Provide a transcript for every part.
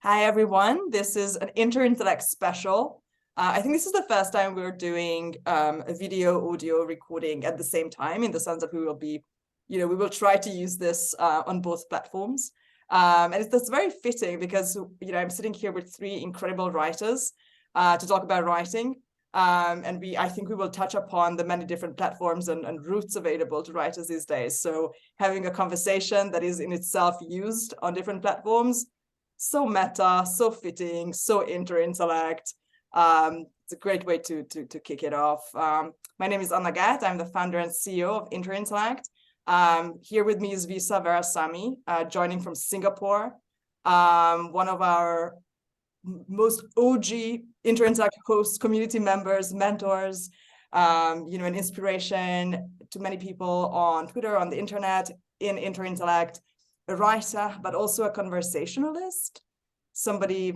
Hi, everyone. This is an Intellect special. I think this is the first time we're doing a video audio recording at the same time, in the sense that we will be, we will try to use this on both platforms. And that's very fitting because, I'm sitting here with three incredible writers to talk about writing. And I think we will touch upon the many different platforms and routes available to writers these days. So having a conversation that is in itself used on different platforms, so meta, so fitting, so intellect. It's a great way to kick it off. My name is Anna Gat. I'm the founder and CEO of intellect. Here with me is Verasamy, joining from Singapore. One of our most OG intellect hosts, community members, mentors, an inspiration to many people on Twitter, on the internet, in intellect. A writer, but also a conversationalist, somebody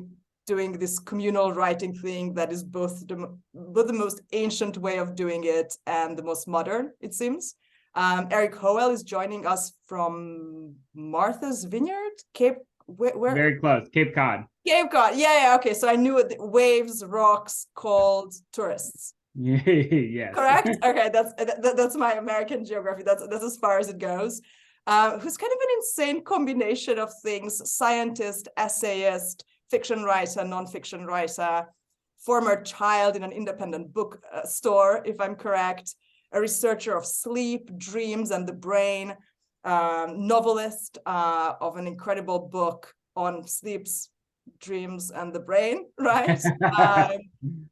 doing this communal writing thing that is both the most ancient way of doing it and the most modern, it seems. Erik Hoel is joining us from Martha's Vineyard, where? Very close, Cape Cod. Cape Cod, yeah, okay. So I knew it. Waves, rocks, cold, tourists. Yes. Correct. Okay, that's my American geography. That's as far as it goes. Who's kind of an insane combination of things: scientist, essayist, fiction writer, nonfiction writer, former child in an independent bookstore, if I'm correct, a researcher of sleep, dreams, and the brain, novelist of an incredible book on sleeps, dreams, and the brain, right?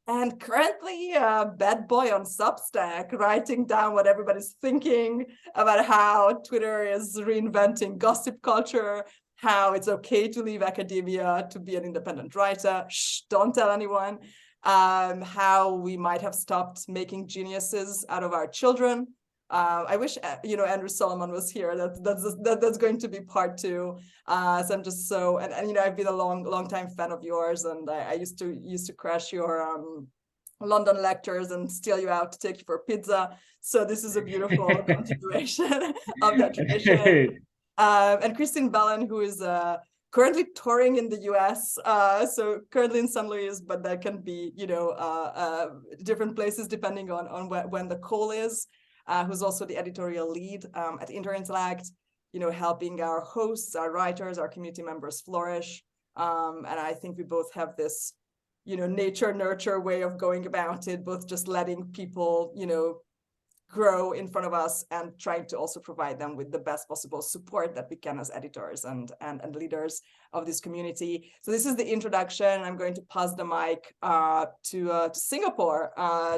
And currently a bad boy on Substack, writing down what everybody's thinking about how Twitter is reinventing gossip culture, how it's okay to leave academia to be an independent writer. Shh, don't tell anyone. How we might have stopped making geniuses out of our children. I wish Andrew Solomon was here. That's going to be part two. So I'm just so and I've been a long time fan of yours, and I used to crash your London lectures and steal you out to take you for pizza. So this is a beautiful continuation of that tradition. And Christin Balan, who is currently touring in the US, so currently in St. Louis, but that can be different places depending on when the call is. Who's also the editorial lead at intellect, helping our hosts, our writers, our community members flourish. And I think we both have this, nature nurture way of going about it, both just letting people, grow in front of us and trying to also provide them with the best possible support that we can as editors and leaders of this community. So this is the introduction. I'm going to pass the mic to Singapore,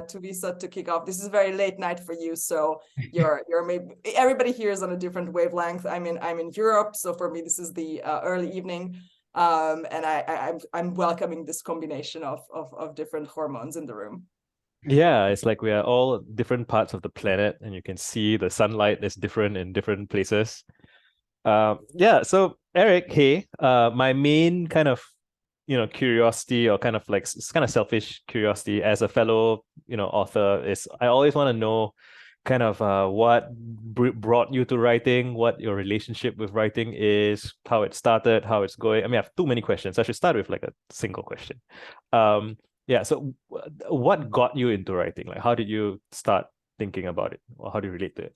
to Visa, to kick off. This is very late night for you, so you're maybe everybody here is on a different wavelength. I'm in Europe, so for me this is the early evening, and I'm welcoming this combination of different hormones in the room. Yeah, it's like we are all different parts of the planet, and you can see the sunlight is different in different places. So Erik, hey, my main kind of curiosity, or kind of like it's kind of selfish curiosity as a fellow author, is I always want to know kind of what brought you to writing, what your relationship with writing is, how it started, how it's going. I mean, I have too many questions. I should start with like a single question. So what got you into writing? Like, how did you start thinking about it, or how do you relate to it?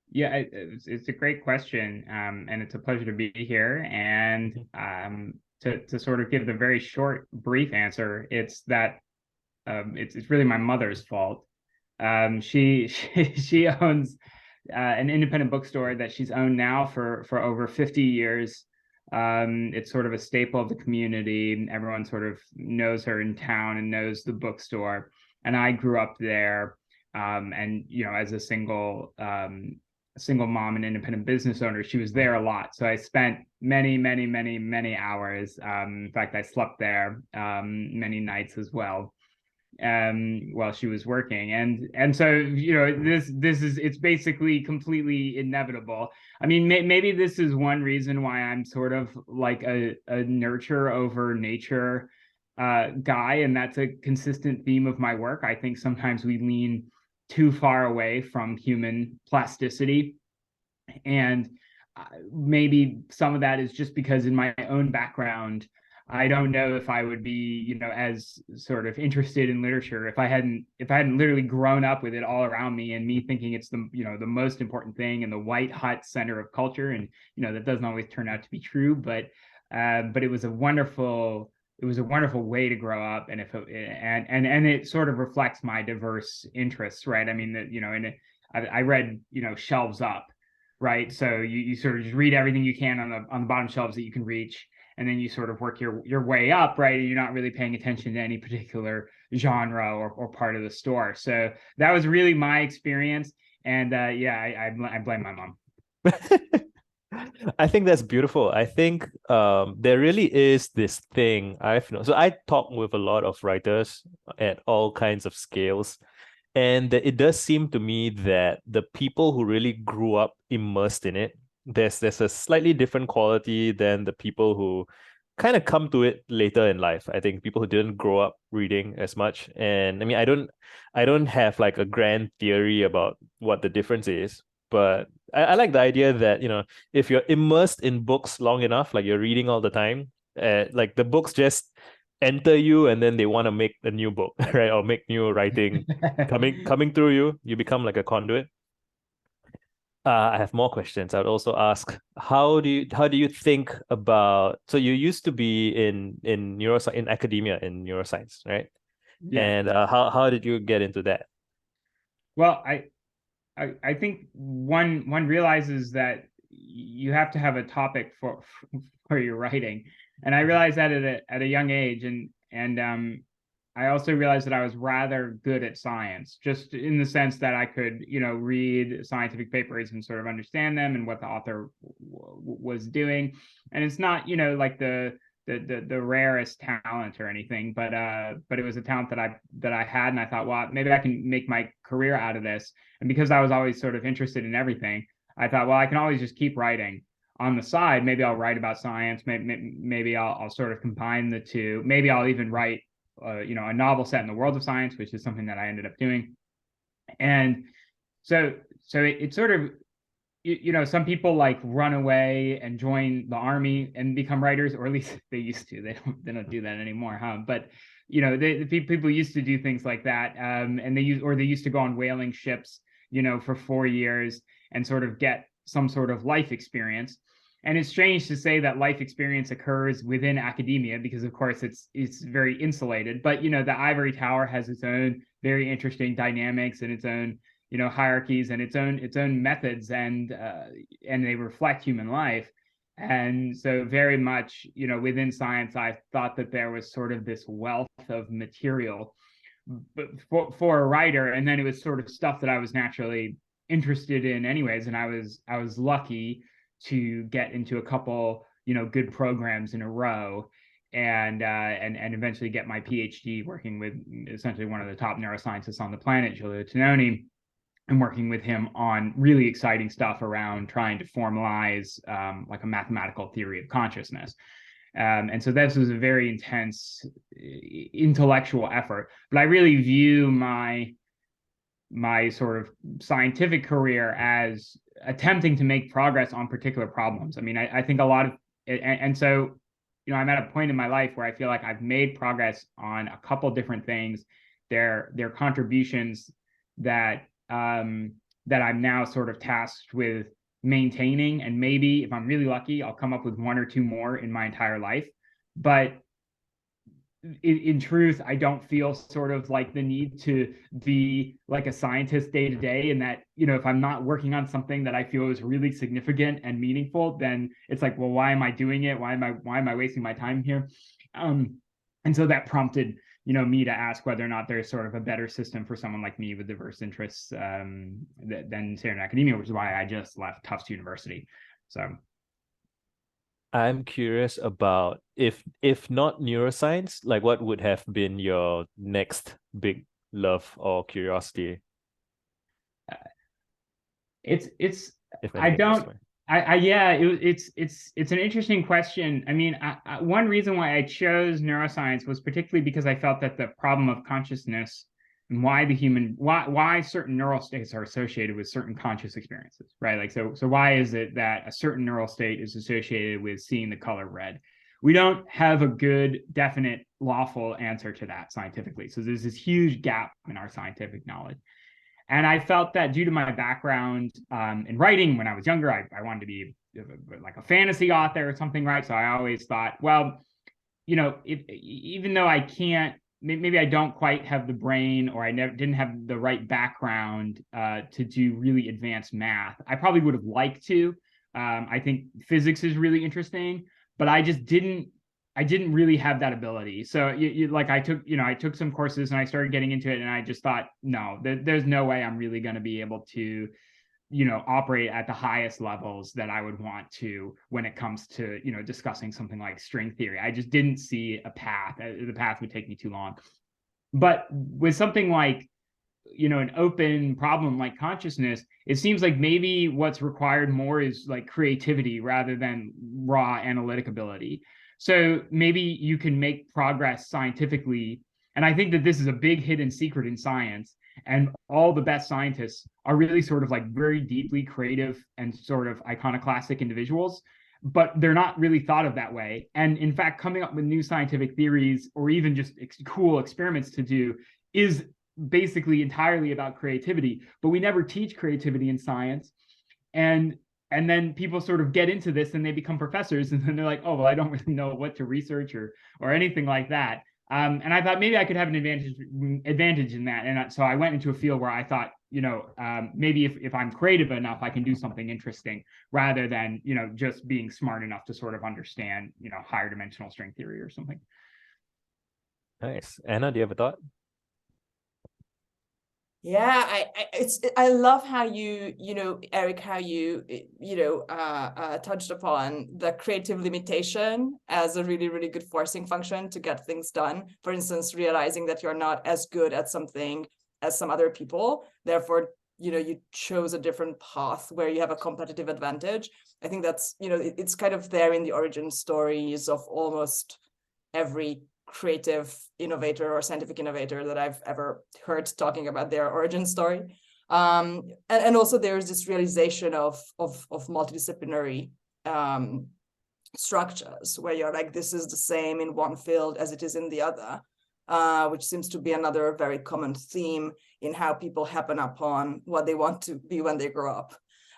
Yeah, it's a great question, and it's a pleasure to be here. And to sort of give the very short, brief answer, it's that it's really my mother's fault. She owns an independent bookstore that she's owned now for over 50 years. It's sort of a staple of the community. Everyone sort of knows her in town and knows the bookstore. And I grew up there, and as a single mom and independent business owner, she was there a lot. So I spent many hours. In fact, I slept there many nights as well, while she was working. And so it's basically completely inevitable. I mean, maybe this is one reason why I'm sort of like a nurture over nature guy, and that's a consistent theme of my work. I think sometimes we lean too far away from human plasticity, and maybe some of that is just because in my own background I don't know if I would be, as sort of interested in literature if I hadn't literally grown up with it all around me, and me thinking it's the most important thing and the white hot center of culture. And that doesn't always turn out to be true, but it was a wonderful way to grow up, and it sort of reflects my diverse interests, right? I mean, that I read shelves up, right? So you sort of just read everything you can on the bottom shelves that you can reach, and then you sort of work your way up, right? And you're not really paying attention to any particular genre or part of the store. So that was really my experience, and I blame my mom. I think that's beautiful. I think there really is this thing I've known. So I talk with a lot of writers at all kinds of scales, and it does seem to me that the people who really grew up immersed in it, there's a slightly different quality than the people who kind of come to it later in life. I think people who didn't grow up reading as much. And I mean, I don't have like a grand theory about what the difference is, but I like the idea that, if you're immersed in books long enough, like you're reading all the time, like the books just enter you, and then they want to make a new book, right? Or make new writing coming through you. You become like a conduit. I have more questions. I would also ask, how do you think about, so you used to be in neuroscience, in academia, in neuroscience, right? Yeah. And how did you get into that? Well, I think one realizes that you have to have a topic for your writing, and I realized that at a young age, and I also realized that I was rather good at science, just in the sense that I could read scientific papers and sort of understand them and what the author was doing. And it's not like the rarest talent or anything, but it was a talent that I had, and I thought, well, maybe I can make my career out of this. And because I was always sort of interested in everything, I thought, well, I can always just keep writing on the side. Maybe I'll write about science. Maybe I'll sort of combine the two. Maybe I'll even write a novel set in the world of science, which is something that I ended up doing. And so it sort of, some people like run away and join the army and become writers, or at least they used to. They don't do that anymore, huh? But the people used to do things like that, and they used to go on whaling ships, for 4 years and sort of get some sort of life experience. And it's strange to say that life experience occurs within academia, because of course it's very insulated. But the ivory tower has its own very interesting dynamics and its own hierarchies and its own methods, and they reflect human life. And so very much within science, I thought that there was sort of this wealth of material for a writer, and then it was sort of stuff that I was naturally interested in anyways. And I was lucky to get into a couple good programs in a row, and eventually get my PhD working with essentially one of the top neuroscientists on the planet, Giulio Tononi, and working with him on really exciting stuff around trying to formalize like a mathematical theory of consciousness. And so this was a very intense intellectual effort, but I really view my sort of scientific career as attempting to make progress on particular problems. I mean, I think a lot of, and so, I'm at a point in my life where I feel like I've made progress on a couple different things. They're contributions that I'm now sort of tasked with maintaining, and maybe if I'm really lucky, I'll come up with one or two more in my entire life. But in truth, I don't feel sort of like the need to be like a scientist day to day, and that if I'm not working on something that I feel is really significant and meaningful, then it's like, well, why am I doing it? Why am I wasting my time here? And so that prompted me to ask whether or not there's sort of a better system for someone like me with diverse interests than say in academia, which is why I just left Tufts University. So I'm curious about, if not neuroscience, like what would have been your next big love or curiosity? It's I don't. It's an interesting question. I mean, one reason why I chose neuroscience was particularly because I felt that the problem of consciousness and why certain neural states are associated with certain conscious experiences, right? Like, so why is it that a certain neural state is associated with seeing the color red? We don't have a good, definite, lawful answer to that scientifically. So there's this huge gap in our scientific knowledge. And I felt that due to my background in writing when I was younger, I wanted to be like a fantasy author or something, right? So I always thought, well, you know, even though I can't, maybe I don't quite have the brain, or I didn't have the right background to do really advanced math, I probably would have liked to. I think physics is really interesting, but I just didn't really have that ability. So like I took some courses and I started getting into it, and I just thought, no, there's no way I'm really going to be able to, you know, operate at the highest levels that I would want to when it comes to, you know, discussing something like string theory. I just didn't see a path. The path would take me too long. But with something like, you know, an open problem like consciousness, it seems like maybe what's required more is like creativity rather than raw analytic ability. So maybe you can make progress scientifically. And I think that this is a big hidden secret in science. And all the best scientists are really sort of like very deeply creative and sort of iconoclastic individuals, but they're not really thought of that way. And in fact, coming up with new scientific theories or even just cool experiments to do is basically entirely about creativity, but we never teach creativity in science. And then people sort of get into this and they become professors, and then they're like, oh, well, I don't really know what to research or anything like that. And I thought maybe I could have an advantage in that. And so I went into a field where I thought, you know, maybe if I'm creative enough, I can do something interesting rather than, you know, just being smart enough to sort of understand, you know, higher dimensional string theory or something. Nice. Anna, do you have a thought? Yeah, I love how you know, Erik, how you touched upon the creative limitation as a really, really good forcing function to get things done. For instance, realizing that you're not as good at something as some other people, therefore, you know, you chose a different path where you have a competitive advantage. I think that's, you know, it's kind of there in the origin stories of almost every creative innovator or scientific innovator that I've ever heard talking about their origin story. And also there's this realization of multidisciplinary structures where you're like, this is the same in one field as it is in the other, which seems to be another very common theme in how people happen upon what they want to be when they grow up.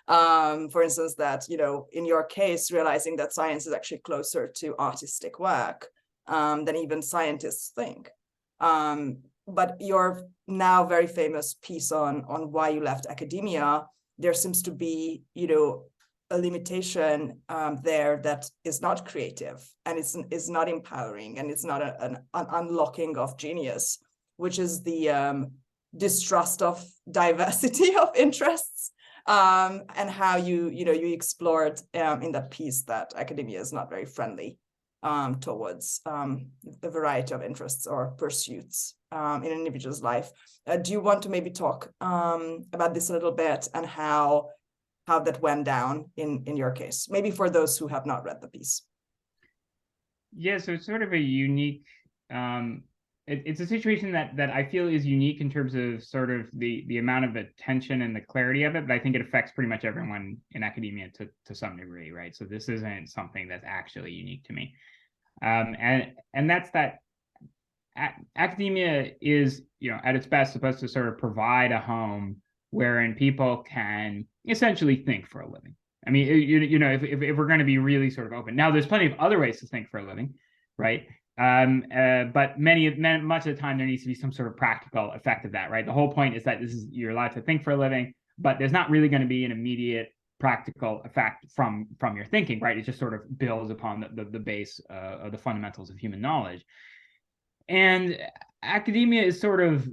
For instance, that, you know, in your case, realizing that science is actually closer to artistic work than even scientists think. But your now very famous piece on why you left academia, there seems to be, you know, a limitation there that is not creative, and is not empowering, and it's not an unlocking of genius, which is the distrust of diversity of interests, and how you explored in that piece that academia is not very friendly towards the variety of interests or pursuits in an individual's life. Do you want to maybe talk about this a little bit, and how that went down in your case, maybe for those who have not read the piece? Yeah, so it's sort of a unique, it's a situation that I feel is unique in terms of sort of the amount of attention and the clarity of it, but I think it affects pretty much everyone in academia to some degree, right? So this isn't something that's actually unique to me. And that's that academia is, you know, at its best supposed to sort of provide a home wherein people can essentially think for a living. I mean, you know, if we're going to be really sort of open. Now, there's plenty of other ways to think for a living, right? But much of the time there needs to be some sort of practical effect of that, right? The whole point is that you're allowed to think for a living, but there's not really going to be an immediate practical effect from your thinking, right? It just sort of builds upon the base of the fundamentals of human knowledge. And academia is sort of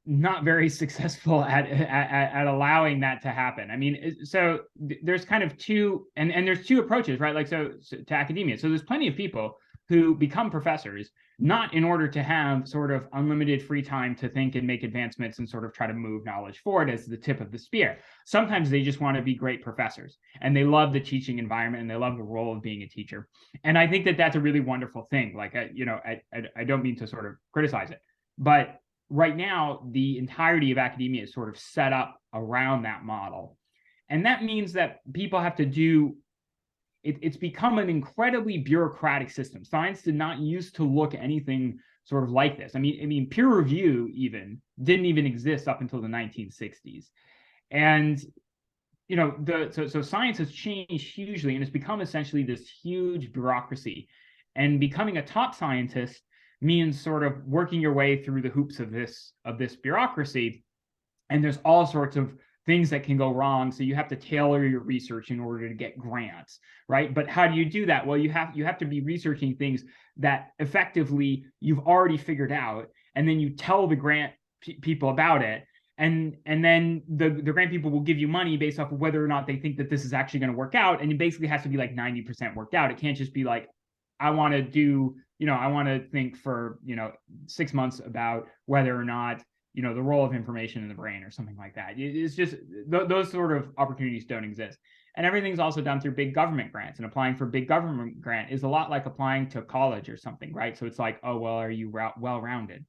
not very successful at allowing that to happen. I mean, so there's kind of two, and there's two approaches, right? Like, so to academia. So there's plenty of people who become professors, not in order to have sort of unlimited free time to think and make advancements and sort of try to move knowledge forward as the tip of the spear. Sometimes they just want to be great professors, and they love the teaching environment, and they love the role of being a teacher. And I think that that's a really wonderful thing. Like, you know, I don't mean to sort of criticize it, but right now, the entirety of academia is sort of set up around that model. And that means that people have to do, it's become an incredibly bureaucratic system. Science did not used to look anything sort of like this. I mean, peer review even didn't even exist up until the 1960s. And so science has changed hugely, and it's become essentially this huge bureaucracy. And becoming a top scientist means sort of working your way through the hoops of this bureaucracy. And there's all sorts of things that can go wrong. So you have to tailor your research in order to get grants, right? But how do you do that? Well, you have to be researching things that effectively you've already figured out, and then you tell the grant people about it. And then the grant people will give you money based off of whether or not they think that this is actually going to work out. And it basically has to be like 90% worked out. It can't just be like, I want to think for 6 months about whether or not the role of information in the brain or something like that. It's just those sort of opportunities don't exist. And everything's also done through big government grants, and applying for big government grant is a lot like applying to college or something, right? So it's like, oh, well, are you well-rounded,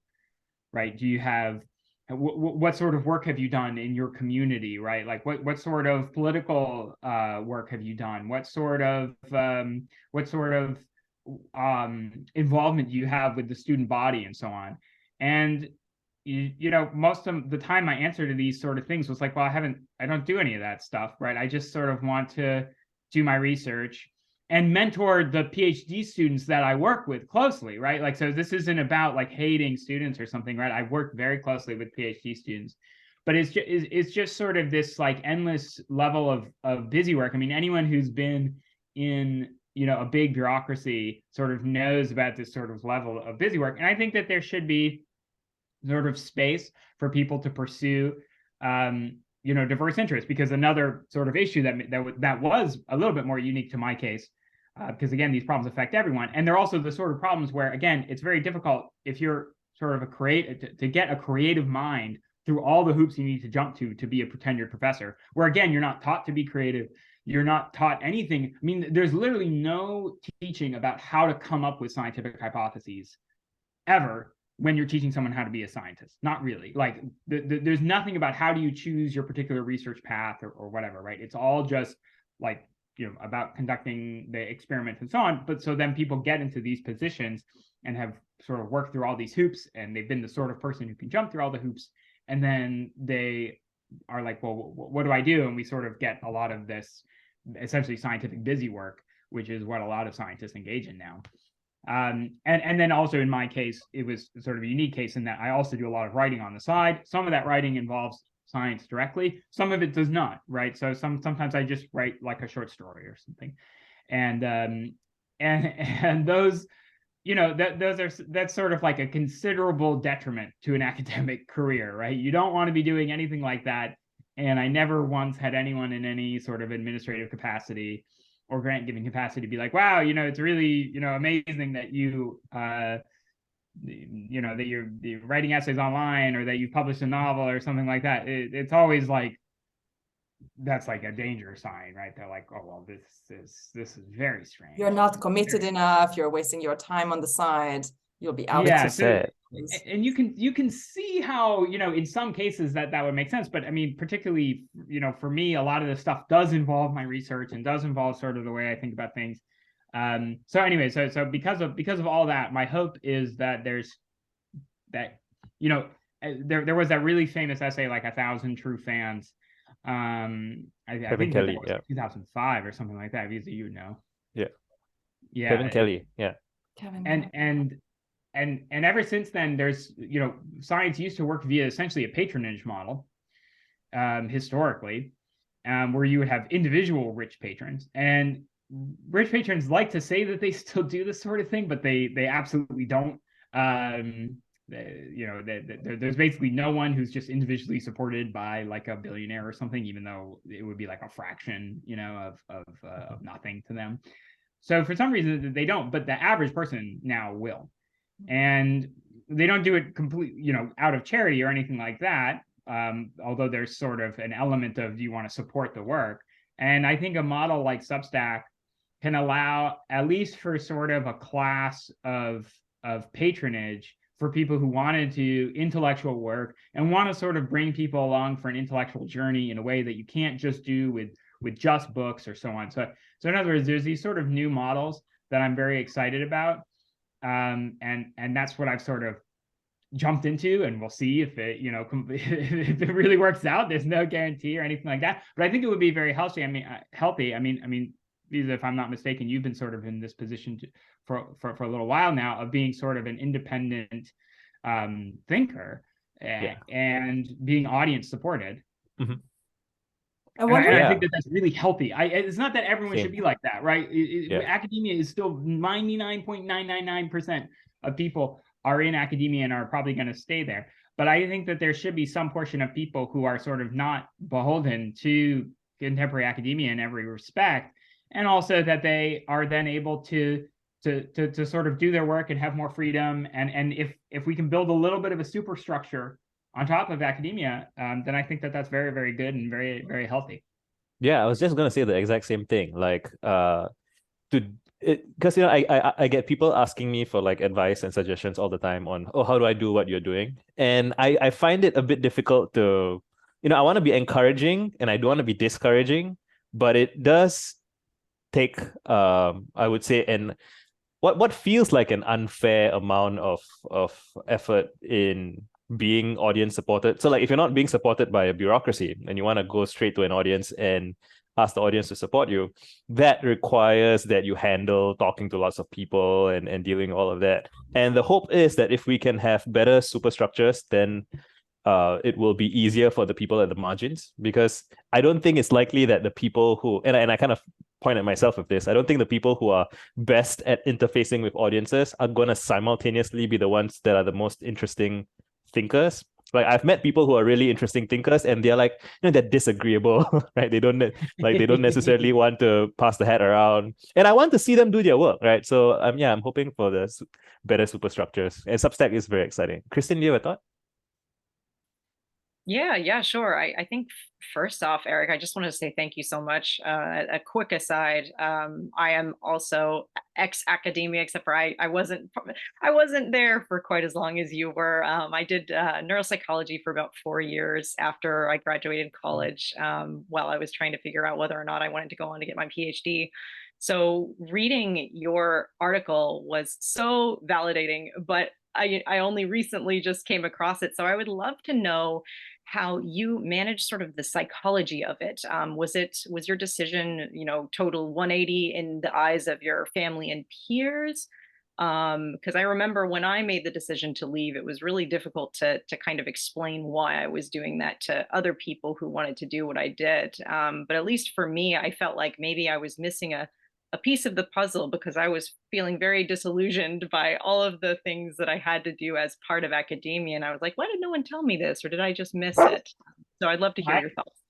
right? Do you have, what sort of work have you done in your community, right? Like what sort of political work have you done? What sort of involvement do you have with the student body and so on? And most of the time my answer to these sort of things was like, well, I don't do any of that stuff, right? I just sort of want to do my research and mentor the PhD students that I work with closely, right? Like, so this isn't about like hating students or something, right? I work very closely with PhD students, but it's just sort of this like endless level of busy work. I mean, anyone who's been in a big bureaucracy sort of knows about this sort of level of busy work. And I think that there should be sort of space for people to pursue diverse interests, because another sort of issue that was a little bit more unique to my case, because again, these problems affect everyone, and they're also the sort of problems where, again, it's very difficult if you're sort of to get a creative mind through all the hoops you need to jump to be a tenured professor, where again, you're not taught to be creative, you're not taught anything. I mean, there's literally no teaching about how to come up with scientific hypotheses ever when you're teaching someone how to be a scientist. Not really. Like there's nothing about how do you choose your particular research path or whatever, right? It's all just like, about conducting the experiments and so on. But so then people get into these positions and have sort of worked through all these hoops, and they've been the sort of person who can jump through all the hoops. And then they are like, well, what do I do? And we sort of get a lot of this essentially scientific busy work, which is what a lot of scientists engage in now. And then also in my case, it was sort of a unique case in that I also do a lot of writing on the side. Some of that writing involves science directly, some of it does not, right? So sometimes I just write like a short story or something, and those, that's sort of like a considerable detriment to an academic career, right? You don't want to be doing anything like that. And I never once had anyone in any sort of administrative capacity or grant giving capacity be like, wow, it's really, amazing that that you're writing essays online, or that you published a novel or something like that. It's always like, that's like a danger sign, right? They're like, oh, well, this is very strange. You're not committed enough. You're wasting your time on the side. You'll be out. Yeah, and you can see how, in some cases that would make sense. But I mean, particularly, for me, a lot of this stuff does involve my research and does involve sort of the way I think about things. So anyway, so because of all that, my hope is that there was that really famous essay, like 1,000 True Fans. I think Kelly, that was 2005 or something like that. Because Yeah. Kevin Kelly. Yeah. Kevin. And ever since then, there's, science used to work via essentially a patronage model, historically, where you would have individual rich patrons. And rich patrons like to say that they still do this sort of thing, but they absolutely don't. There's basically no one who's just individually supported by like a billionaire or something, even though it would be like a fraction, of nothing to them. So for some reason they don't, but the average person now will. And they don't do it completely, out of charity or anything like that. Although there's sort of an element of, do you want to support the work? And I think a model like Substack can allow, at least for sort of a class of patronage, for people who wanted to do intellectual work and want to sort of bring people along for an intellectual journey in a way that you can't just do with just books or so on. So So in other words, there's these sort of new models that I'm very excited about. And that's what I've sort of jumped into, and we'll see if it, if it really works out. There's no guarantee or anything like that, but I think it would be very healthy. I mean, if I'm not mistaken, you've been sort of in this position for a little while now of being sort of an independent thinker and being audience supported. Mm-hmm. And I think that that's really healthy. It's not that everyone should be like that, right? Academia is still 99.999% of people are in academia and are probably going to stay there. But I think that there should be some portion of people who are sort of not beholden to contemporary academia in every respect, and also that they are then able to sort of do their work and have more freedom. And if we can build a little bit of a superstructure on top of academia, then I think that that's very, very good and very, very healthy. Yeah, I was just going to say the exact same thing. Like, because I get people asking me for like advice and suggestions all the time on, oh, how do I do what you're doing? And I find it a bit difficult to, I want to be encouraging and I don't want to be discouraging, but it does take, I would say, what feels like an unfair amount of effort in being audience supported. So like if you're not being supported by a bureaucracy and you want to go straight to an audience and ask the audience to support you, that requires that you handle talking to lots of people and dealing all of that. And the hope is that if we can have better superstructures, then it will be easier for the people at the margins, because I don't think it's likely that the people who, and I kind of point at myself with this, I don't think the people who are best at interfacing with audiences are going to simultaneously be the ones that are the most interesting thinkers. Like I've met people who are really interesting thinkers and they're like, they're disagreeable, right? They don't necessarily want to pass the hat around. And I want to see them do their work, right? So I'm hoping for the better superstructures. And Substack is very exciting. Christin, do you have a thought? Yeah, sure. I think first off, Erik, I just want to say thank you so much. A quick aside, I am also ex-academia, except for I wasn't there for quite as long as you were. I did neuropsychology for about 4 years after I graduated college, while I was trying to figure out whether or not I wanted to go on to get my PhD. So reading your article was so validating, but I only recently just came across it. So I would love to know how you manage sort of the psychology of it. Was your decision, total 180 in the eyes of your family and peers? Because I remember when I made the decision to leave, it was really difficult to kind of explain why I was doing that to other people who wanted to do what I did. But at least for me, I felt like maybe I was missing a piece of the puzzle, because I was feeling very disillusioned by all of the things that I had to do as part of academia. And I was like, why did no one tell me this? Or did I just miss it? So I'd love to hear your thoughts.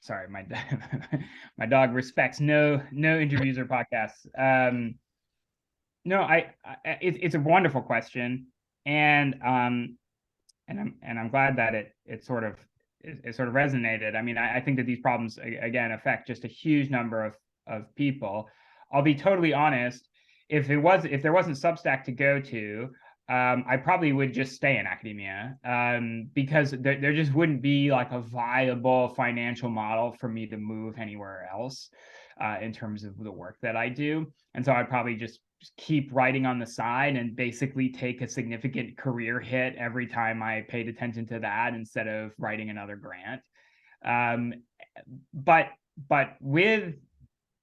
Sorry, my dog respects no interviews or podcasts. No, it's a wonderful question. And I'm glad that it sort of resonated. I mean, I think that these problems again affect just a huge number of people. I'll be totally honest. If there wasn't Substack to go to, I probably would just stay in academia, because there just wouldn't be like a viable financial model for me to move anywhere else in terms of the work that I do. And so I'd probably just keep writing on the side and basically take a significant career hit every time I paid attention to that instead of writing another grant. But with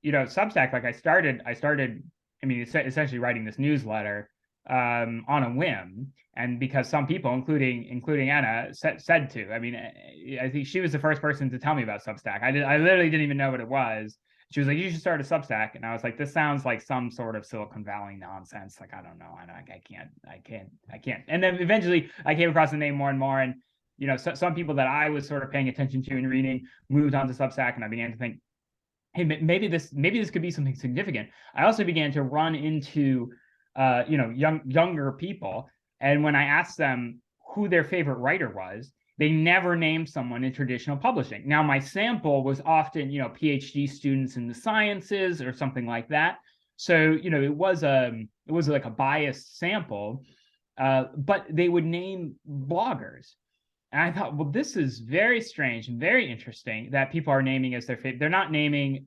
Substack, like I started I mean, essentially writing this newsletter on a whim, and because some people, including Anna, said to. I mean, I think she was the first person to tell me about Substack. I literally didn't even know what it was. She was like, you should start a Substack. And I was like, this sounds like some sort of Silicon Valley nonsense. Like, I don't know. I can't. And then eventually I came across the name more and more. And, some people that I was sort of paying attention to and reading moved on to Substack. And I began to think, hey, maybe this could be something significant. I also began to run into, younger people. And when I asked them who their favorite writer was, they never named someone in traditional publishing. Now, my sample was often, PhD students in the sciences or something like that. So, it was like a biased sample, but they would name bloggers. And I thought, well, this is very strange and very interesting that people are naming as their favorite. They're not naming,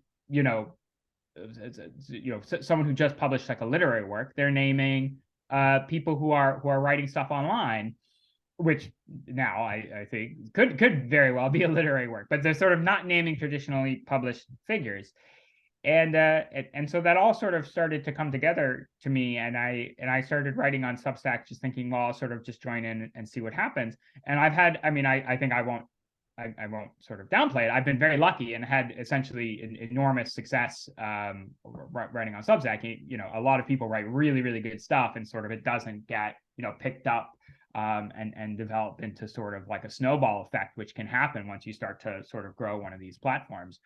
someone who just published like a literary work. They're naming people who are writing stuff online, which now I think could very well be a literary work, but they're sort of not naming traditionally published figures. And so that all sort of started to come together to me, and I started writing on Substack, just thinking, well, I'll sort of just join in and see what happens. And I've had, I think I won't sort of downplay it. I've been very lucky and had essentially enormous success writing on Substack. A lot of people write really, really good stuff, and sort of it doesn't get picked up and develop into sort of like a snowball effect, which can happen once you start to sort of grow one of these platforms.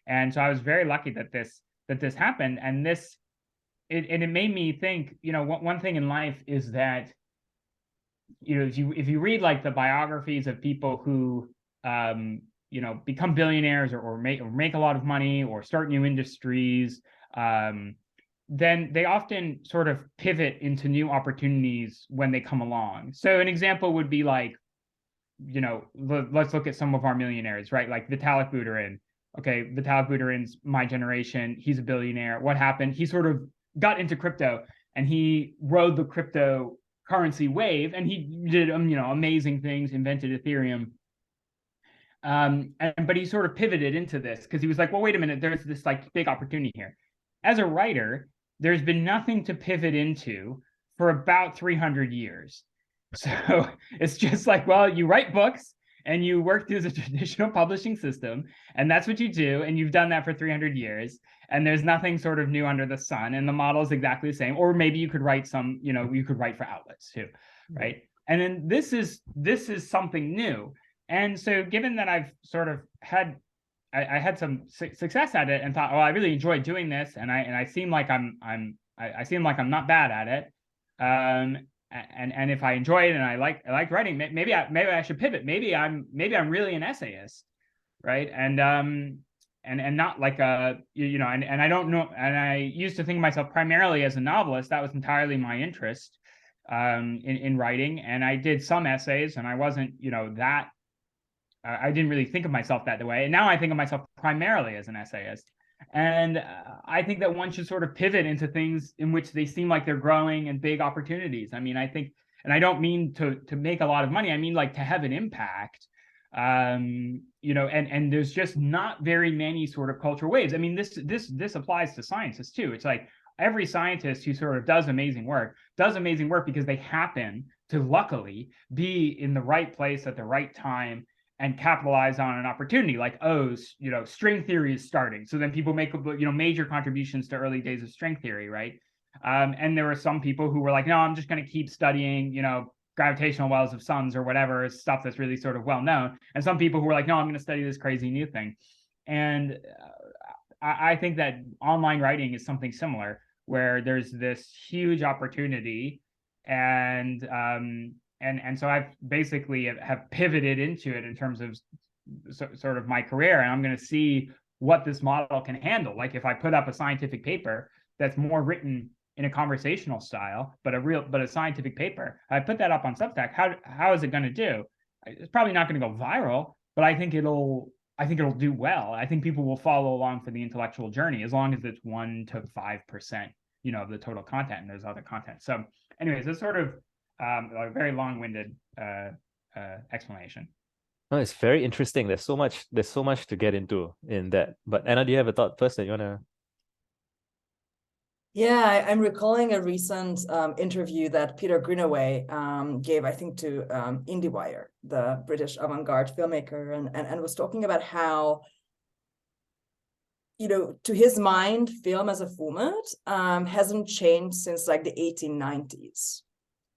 And so I was very lucky that this happened, and it made me think. One thing in life is that if you read like the biographies of people who become billionaires or make a lot of money or start new industries, then they often sort of pivot into new opportunities when they come along. So an example would be like, let's look at some of our millionaires, right? Like Vitalik Buterin. Okay, Vitalik Buterin's my generation. He's a billionaire. What happened? He sort of got into crypto, and he rode the cryptocurrency wave, and he did amazing things, invented Ethereum. But he sort of pivoted into this because he was like, well, wait a minute, there's this like big opportunity here. As a writer, there's been nothing to pivot into for about 300 years. So it's just like, well, you write books and you work through the traditional publishing system, and that's what you do, and you've done that for 300 years, and there's nothing sort of new under the sun, and the model is exactly the same. Or maybe you could write you could write for outlets too, right? And then this is something new. And so given that I've sort of had I had some success at it and thought, oh, I really enjoyed doing this, and I seem like I seem like I'm not bad at it. And if I enjoy it and I like writing, maybe I should pivot. Maybe I'm really an essayist, right? And not like and I don't know. And I used to think of myself primarily as a novelist. That was entirely my interest in writing. And I did some essays, and I wasn't that. I didn't really think of myself that way. And now I think of myself primarily as an essayist. And I think that one should sort of pivot into things in which they seem like they're growing and big opportunities. I mean, I think, and I don't mean to make a lot of money. I mean, like, to have an impact, and there's just not very many sort of cultural waves. I mean, this applies to scientists too. It's like every scientist who sort of does amazing work because they happen to luckily be in the right place at the right time and capitalize on an opportunity. Like, string theory is starting, so then people make major contributions to early days of string theory, right? And there were some people who were like, no, I'm just going to keep studying gravitational wells of suns or whatever, stuff that's really sort of well known. And some people who were like, no, I'm going to study this crazy new thing. And I think that online writing is something similar, where there's this huge opportunity, and so I've basically have pivoted into it in terms of sort of my career, and I'm going to see what this model can handle. Like, if I put up a scientific paper that's more written in a conversational style, but a scientific paper, I put that up on Substack, how is it going to do? It's probably not going to go viral, but I think it'll do well. I think people will follow along for the intellectual journey, as long as it's 1 to 5%, of the total content, and there's other content. So anyways, it's sort of a very long-winded explanation. No, it's very interesting. There's so much to get into in that. But Anna, do you have a thought first that you wanna? Yeah, I'm recalling a recent interview that Peter Greenaway gave, I think, to IndieWire, the British avant-garde filmmaker, and was talking about how, to his mind, film as a format hasn't changed since like the 1890s.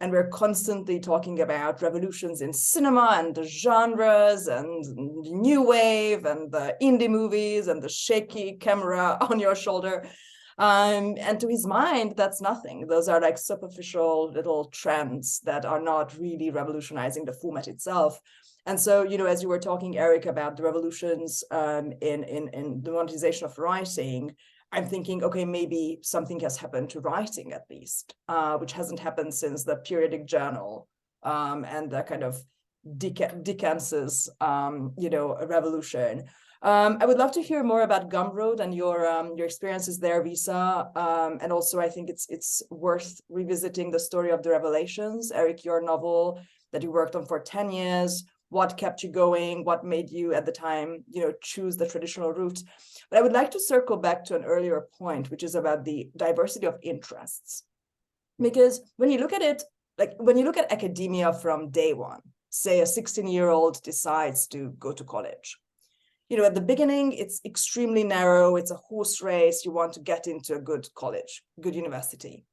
And we're constantly talking about revolutions in cinema and the genres and the new wave and the indie movies and the shaky camera on your shoulder. And to his mind, that's nothing. Those are like superficial little trends that are not really revolutionizing the format itself. And so, as you were talking, Erik, about the revolutions in the monetization of writing, I'm thinking, okay, maybe something has happened to writing, at least, which hasn't happened since the periodic journal and the kind of Dickens's, revolution. I would love to hear more about Gumroad and your experiences there, Visa. And also, I think it's worth revisiting the story of the Revelations, Erik, your novel that you worked on for 10 years. What kept you going? What made you at the time, choose the traditional route? But I would like to circle back to an earlier point, which is about the diversity of interests. Because when you look at it, like when you look at academia from day one, say a 16-year-old decides to go to college. At the beginning, it's extremely narrow. It's a horse race. You want to get into a good college, good university.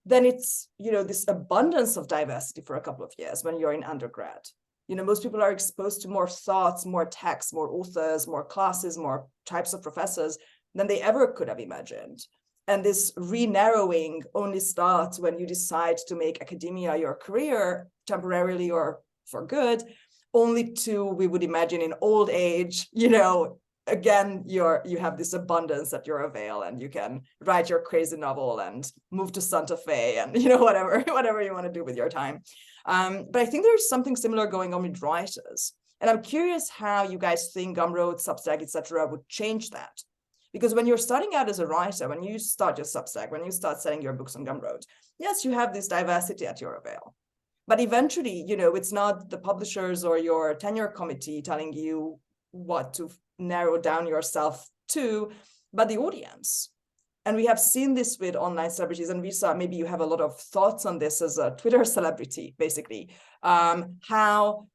Then it's, this abundance of diversity for a couple of years when you're in undergrad. Most people are exposed to more thoughts, more texts, more authors, more classes, more types of professors than they ever could have imagined. And this re-narrowing only starts when you decide to make academia your career temporarily or for good, only to, we would imagine, in old age, again, you have this abundance at your avail, and you can write your crazy novel and move to Santa Fe and, whatever you want to do with your time. But I think there's something similar going on with writers. And I'm curious how you guys think Gumroad, Substack, etc. would change that. Because when you're starting out as a writer, when you start your Substack, when you start selling your books on Gumroad, yes, you have this diversity at your avail. But eventually, it's not the publishers or your tenure committee telling you what to narrow down yourself to, but the audience. And we have seen this with online celebrities, and Visa, maybe you have a lot of thoughts on this as a Twitter celebrity, basically, how,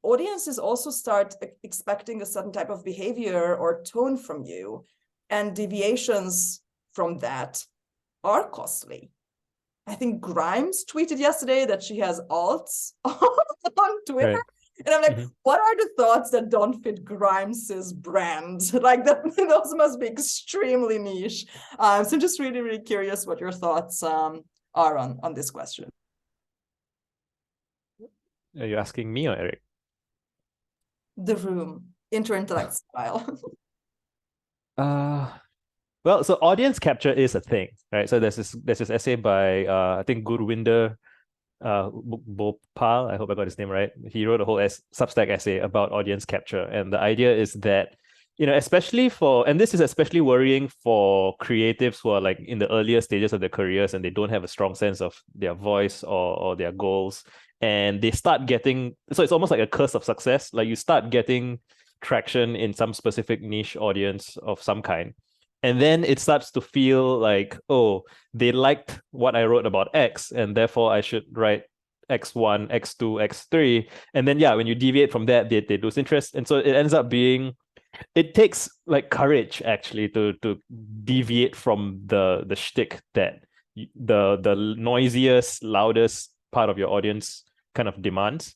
audiences also start expecting a certain type of behavior or tone from you, and deviations from that are costly. I think Grimes tweeted yesterday that she has alts on Twitter. Right. And I'm like, what are the thoughts that don't fit Grimes's brand? Like those must be extremely niche. So I'm just really, really curious what your thoughts are on this question. Are you asking me or Erik? The room, interintellect style. Well, so audience capture is a thing, right? So there's this essay by I think Gurwinder Bhopal, I hope I got his name right. He wrote a whole Substack essay about audience capture, and the idea is that especially and this is especially worrying for creatives who are like in the earlier stages of their careers and they don't have a strong sense of their voice or their goals, and they start getting, so it's almost like a curse of success. Like you start getting traction in some specific niche audience of some kind. And then it starts to feel like, oh, they liked what I wrote about X, and therefore I should write X1, X2, X3. And then, when you deviate from that, they lose interest. And so it ends up being, it takes like courage actually to deviate from the shtick that the noisiest, loudest part of your audience kind of demands.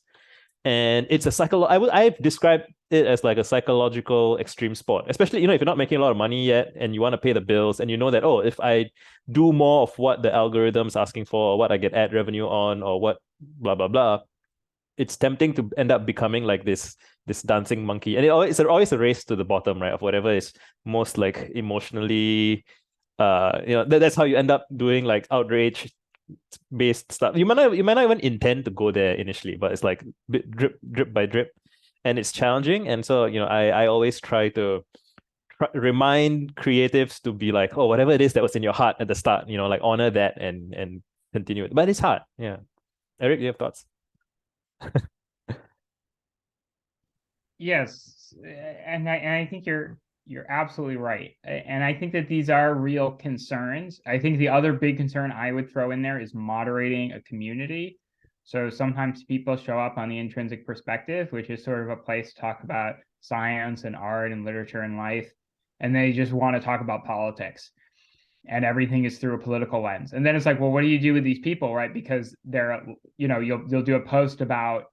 And it's a I've described it as like a psychological extreme sport, especially, if you're not making a lot of money yet and you want to pay the bills and you know that, oh, if I do more of what the algorithm's asking for or what I get ad revenue on or what blah, blah, blah, it's tempting to end up becoming like this dancing monkey. And it's always a race to the bottom, right, of whatever is most like emotionally, that's how you end up doing like outrage based stuff. You might not even intend to go there initially, but it's like drip by drip, and it's challenging. And so I always try to remind creatives to be like, oh, whatever it is that was in your heart at the start, like honor that and continue it. But it's hard. Yeah. Erik, you have thoughts? Yes, and I think you're absolutely right. And I think that these are real concerns. I think the other big concern I would throw in there is moderating a community. So sometimes people show up on the intrinsic perspective, which is sort of a place to talk about science and art and literature and life, and they just want to talk about politics. And everything is through a political lens. And then it's like, well, what do you do with these people, right? Because they're, you'll do a post about,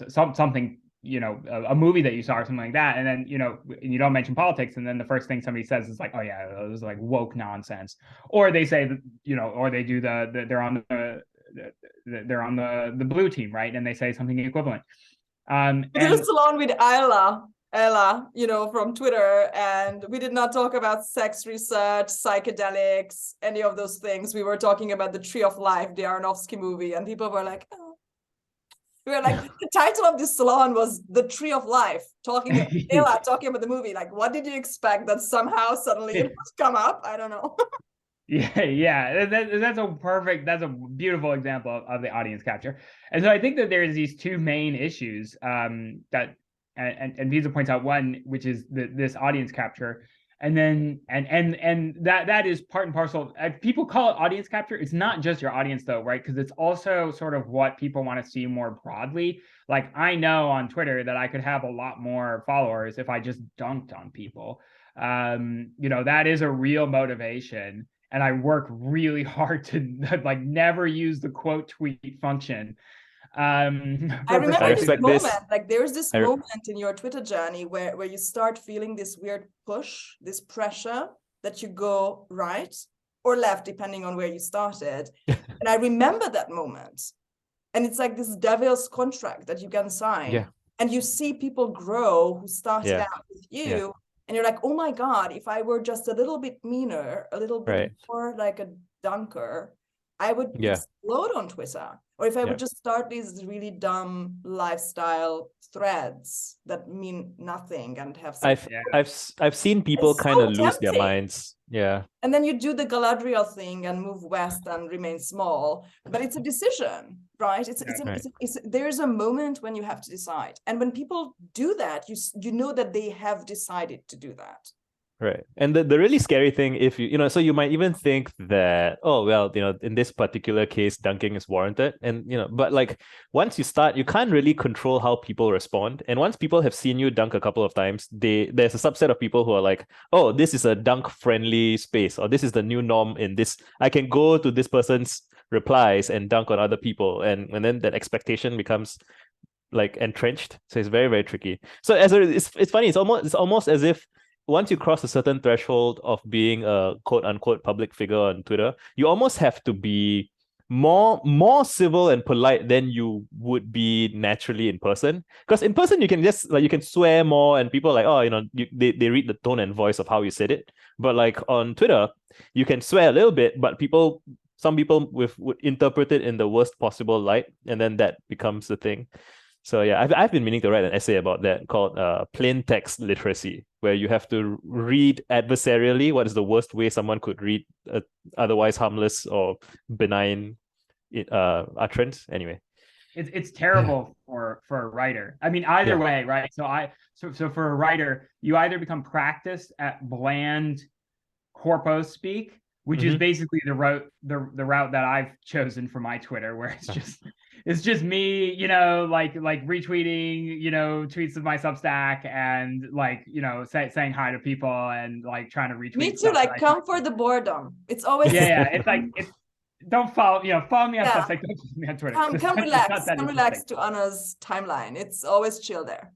something, a movie that you saw or something like that, and then you don't mention politics, and then the first thing somebody says is like, oh yeah, it was like woke nonsense, or they say or they do they're on the blue team, right, and they say something equivalent. We did a salon with Ella, from Twitter, and we did not talk about sex research, psychedelics, any of those things. We were talking about the Tree of Life, the Aronofsky movie, and people were like, oh, We were like, the title of this salon was The Tree of Life, talking about the movie. Like, what did you expect that somehow suddenly it would come up? I don't know. Yeah. That's a beautiful example of the audience capture. And so I think that there's these two main issues that, and Visa points out one, which is this audience capture. And then, and that is part and parcel. People call it audience capture. It's not just your audience though, right? Because it's also sort of what people want to see more broadly. Like, I know on Twitter that I could have a lot more followers if I just dunked on people. That is a real motivation. And I work really hard to like never use the quote tweet function. I remember this moment, like there's this moment in your Twitter journey where you start feeling this weird push, this pressure that you go right or left, depending on where you started. And I remember that moment. And it's like this devil's contract that you can sign. Yeah. And you see people grow who started out with you. Yeah. And you're like, oh my God, if I were just a little bit meaner, a little bit more like a dunker, I would explode on Twitter. Or if I would just start these really dumb lifestyle threads that mean nothing and have I've seen people kind of lose their minds. Yeah. And then you do the Galadriel thing and move west and remain small. But it's a decision, right? There's a moment when you have to decide. And when people do that, you know that they have decided to do that. Right. And the really scary thing, if so you might even think that, oh, well, in this particular case, dunking is warranted. And, but like once you start, you can't really control how people respond. And once people have seen you dunk a couple of times, there's a subset of people who are like, oh, this is a dunk friendly space, or this is the new norm in this. I can go to this person's replies and dunk on other people. And then that expectation becomes like entrenched. So it's very, very tricky. So it's funny. It's almost as if once you cross a certain threshold of being a quote unquote public figure on Twitter, you almost have to be more civil and polite than you would be naturally in person. Because in person, you can just you can swear more, and people are like, they read the tone and voice of how you said it. But like on Twitter, you can swear a little bit, but some people would interpret it in the worst possible light, and then that becomes the thing. So yeah, I've been meaning to write an essay about that called plain text literacy, where you have to read adversarially what is the worst way someone could read otherwise harmless or benign utterance. Anyway, it's terrible for a writer. I mean, either way, right? So for a writer, you either become practiced at bland corpo speak, which is basically the route that I've chosen for my Twitter, where it's just me, like retweeting, tweets of my Substack and saying hi to people and like trying to retweet. Me too. Like, come for the boredom. It's always it's like don't follow me on Substack. Don't follow me on Twitter. Come relax to Anna's timeline. It's always chill there.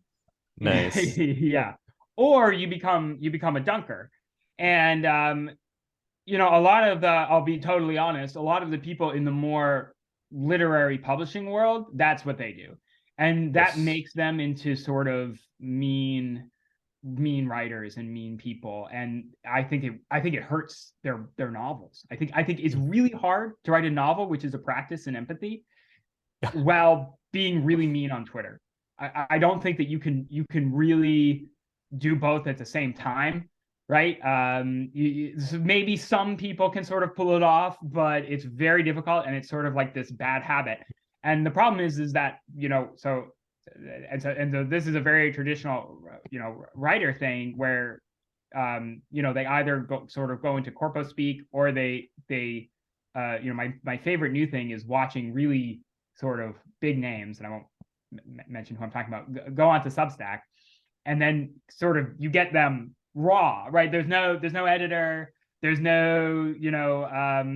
Nice. Yeah. Or you become a dunker, and a lot of I'll be totally honest, a lot of the people in the more literary publishing world, that's what they do. And that makes them into sort of mean writers and mean people. And I think it hurts their novels. I think it's really hard to write a novel, which is a practice in empathy, while being really mean on Twitter. I don't think that you can really do both at the same time. Right. Maybe some people can sort of pull it off, but it's very difficult, and it's sort of like this bad habit. And the problem is that, so this is a very traditional, writer thing where, they either go into corpo speak, or they my favorite new thing is watching really sort of big names, and I won't mention who I'm talking about, go onto Substack, and then sort of you get them raw, right? There's no editor, there's no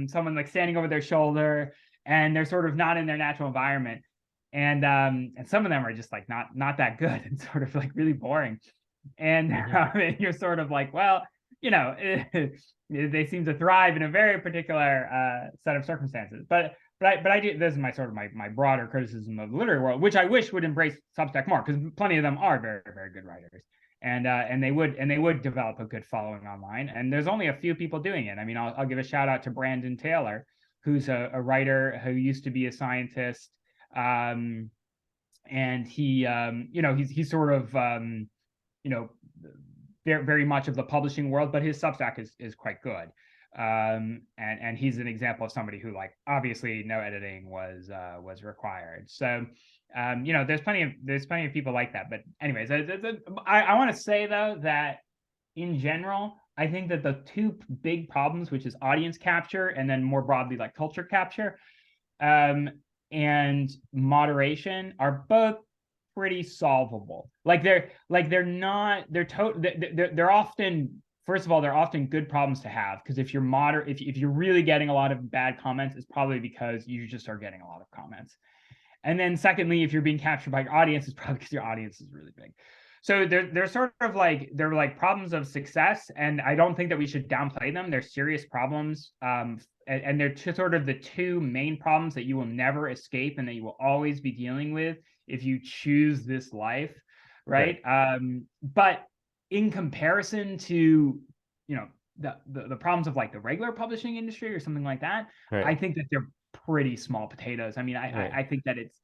someone like standing over their shoulder, and they're sort of not in their natural environment, and some of them are just like not that good and sort of like really boring, and you're sort of like, well, they seem to thrive in a very particular set of circumstances, but I do, this is my sort of my broader criticism of the literary world, which I wish would embrace Substack more, because plenty of them are very, very good writers. And they would develop a good following online. And there's only a few people doing it. I mean, I'll give a shout out to Brandon Taylor, who's a writer who used to be a scientist, and he he's sort of very, very much of the publishing world, but his Substack is quite good. And he's an example of somebody who, like, obviously no editing was required. So there's plenty of people like that. But anyways, I want to say though that in general, I think that the two big problems, which is audience capture and then more broadly like culture capture, and moderation, are both pretty solvable. They're often, first of all, they're often good problems to have, because if you're if you're really getting a lot of bad comments, it's probably because you just are getting a lot of comments. And then secondly, if you're being captured by your audience, it's probably because your audience is really big. So they're sort of like, they're like problems of success, and I don't think that we should downplay them. They're serious problems, and they're sort of the two main problems that you will never escape and that you will always be dealing with if you choose this life, right? But in comparison to the problems of like the regular publishing industry or something like that, I think that they're pretty small potatoes. I mean, I think that it's,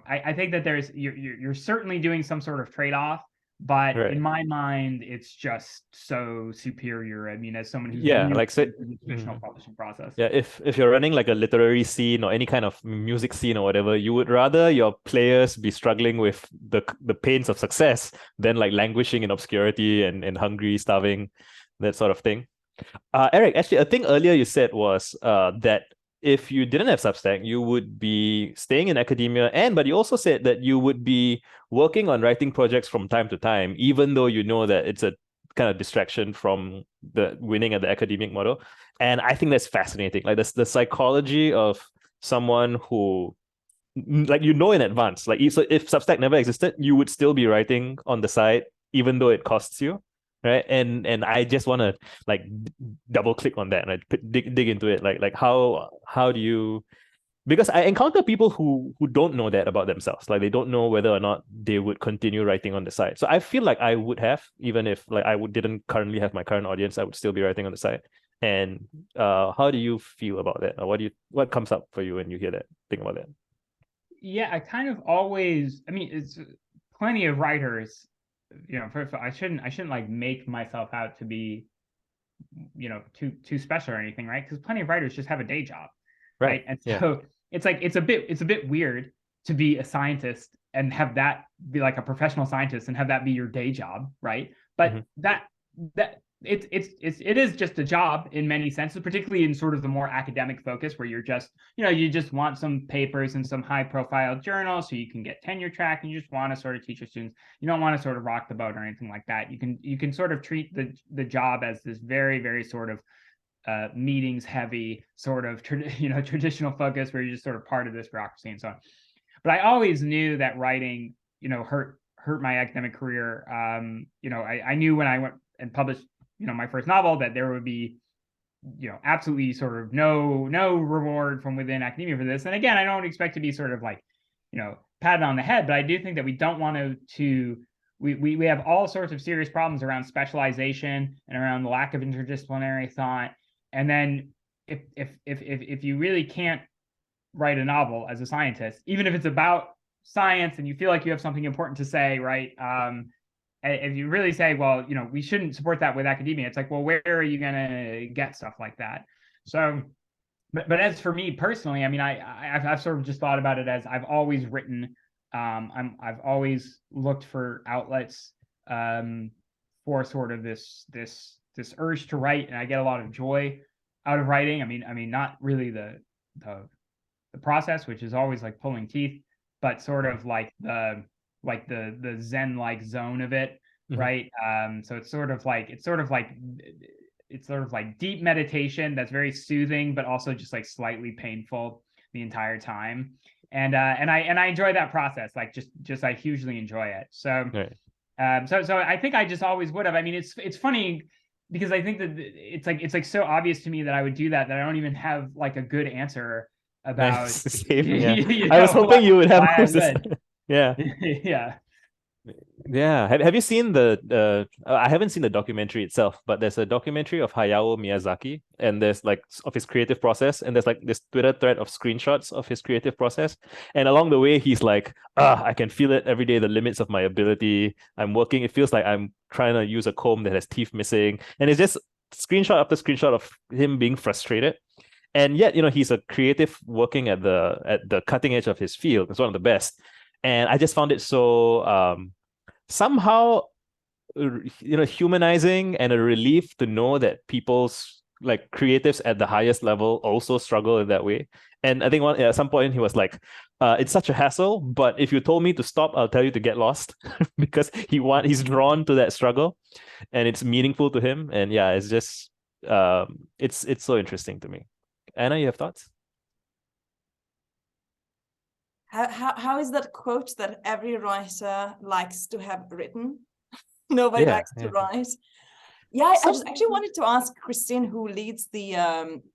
I think that you're certainly doing some sort of trade-off, but in my mind, it's just so superior. I mean, as someone who's like the traditional publishing process. Yeah, if you're running like a literary scene or any kind of music scene or whatever, you would rather your players be struggling with the pains of success than like languishing in obscurity and hungry, starving, that sort of thing. Erik, actually, a thing earlier you said was that if you didn't have Substack, you would be staying in academia, but you also said that you would be working on writing projects from time to time, even though you know that it's a kind of distraction from the winning at the academic model. And I think that's fascinating. Like the psychology of someone who, like, in advance, like if Substack never existed, you would still be writing on the side, even though it costs you. Right. And I just want to like double click on that and dig into it. Like how do you, because I encounter people who don't know that about themselves. Like they don't know whether or not they would continue writing on the side. So I feel like I would have, even if like didn't currently have my current audience, I would still be writing on the side. And how do you feel about that? Or what comes up for you when you hear that, think about that? Yeah, I kind of always, I mean, it's plenty of writers, first of all, I shouldn't like make myself out to be, too special or anything, right? Because plenty of writers just have a day job, right? And so it's like it's a bit weird to be a scientist and have that be like a professional scientist and have that be your day job, right? But that it is just a job in many senses, particularly in sort of the more academic focus where you're just, you just want some papers in some high profile journal so you can get tenure track, and you just want to sort of teach your students. You don't want to sort of rock the boat or anything like that. You can sort of treat the job as this very, very sort of meetings heavy sort of traditional focus where you're just sort of part of this bureaucracy and so on. But I always knew that writing, hurt my academic career. I knew when I went and published my first novel that there would be absolutely sort of no reward from within academia for this. And again, I don't expect to be sort of like patted on the head, but I do think that we don't want to we have all sorts of serious problems around specialization and around the lack of interdisciplinary thought. And then if you really can't write a novel as a scientist, even if it's about science and you feel like you have something important to say, right? If you really say, well, we shouldn't support that with academia, it's like, well, where are you going to get stuff like that? So, but as for me personally, I mean, I've sort of just thought about it as I've always written. I've always looked for outlets for sort of this urge to write, and I get a lot of joy out of writing. I mean, not really the process, which is always like pulling teeth, but sort of like the Zen-like zone of it, right? So it's sort of like deep meditation that's very soothing, but also just like slightly painful the entire time. And I enjoy that process, like just I hugely enjoy it. So so I think I just always would have. I mean, it's funny because I think that it's like so obvious to me that I would do that I don't even have like a good answer about. Same, yeah. I was hoping you would have. Yeah. Yeah. Yeah. Have you seen I haven't seen the documentary itself, but there's a documentary of Hayao Miyazaki, and there's like of his creative process, and there's like this Twitter thread of screenshots of his creative process. And along the way, he's like, I can feel it every day, the limits of my ability. I'm working. It feels like I'm trying to use a comb that has teeth missing. And it's just screenshot after screenshot of him being frustrated. And yet, he's a creative working at the cutting edge of his field. It's one of the best. And I just found it so somehow humanizing and a relief to know that people's like creatives at the highest level also struggle in that way. And I think at some point he was like, it's such a hassle, but if you told me to stop, I'll tell you to get lost. Because he's drawn to that struggle and it's meaningful to him. And yeah, it's just it's so interesting to me. Anna, you have thoughts? How is that quote that every writer likes to have written? Nobody likes to write. Yeah, I just actually wanted to ask Christin, who leads the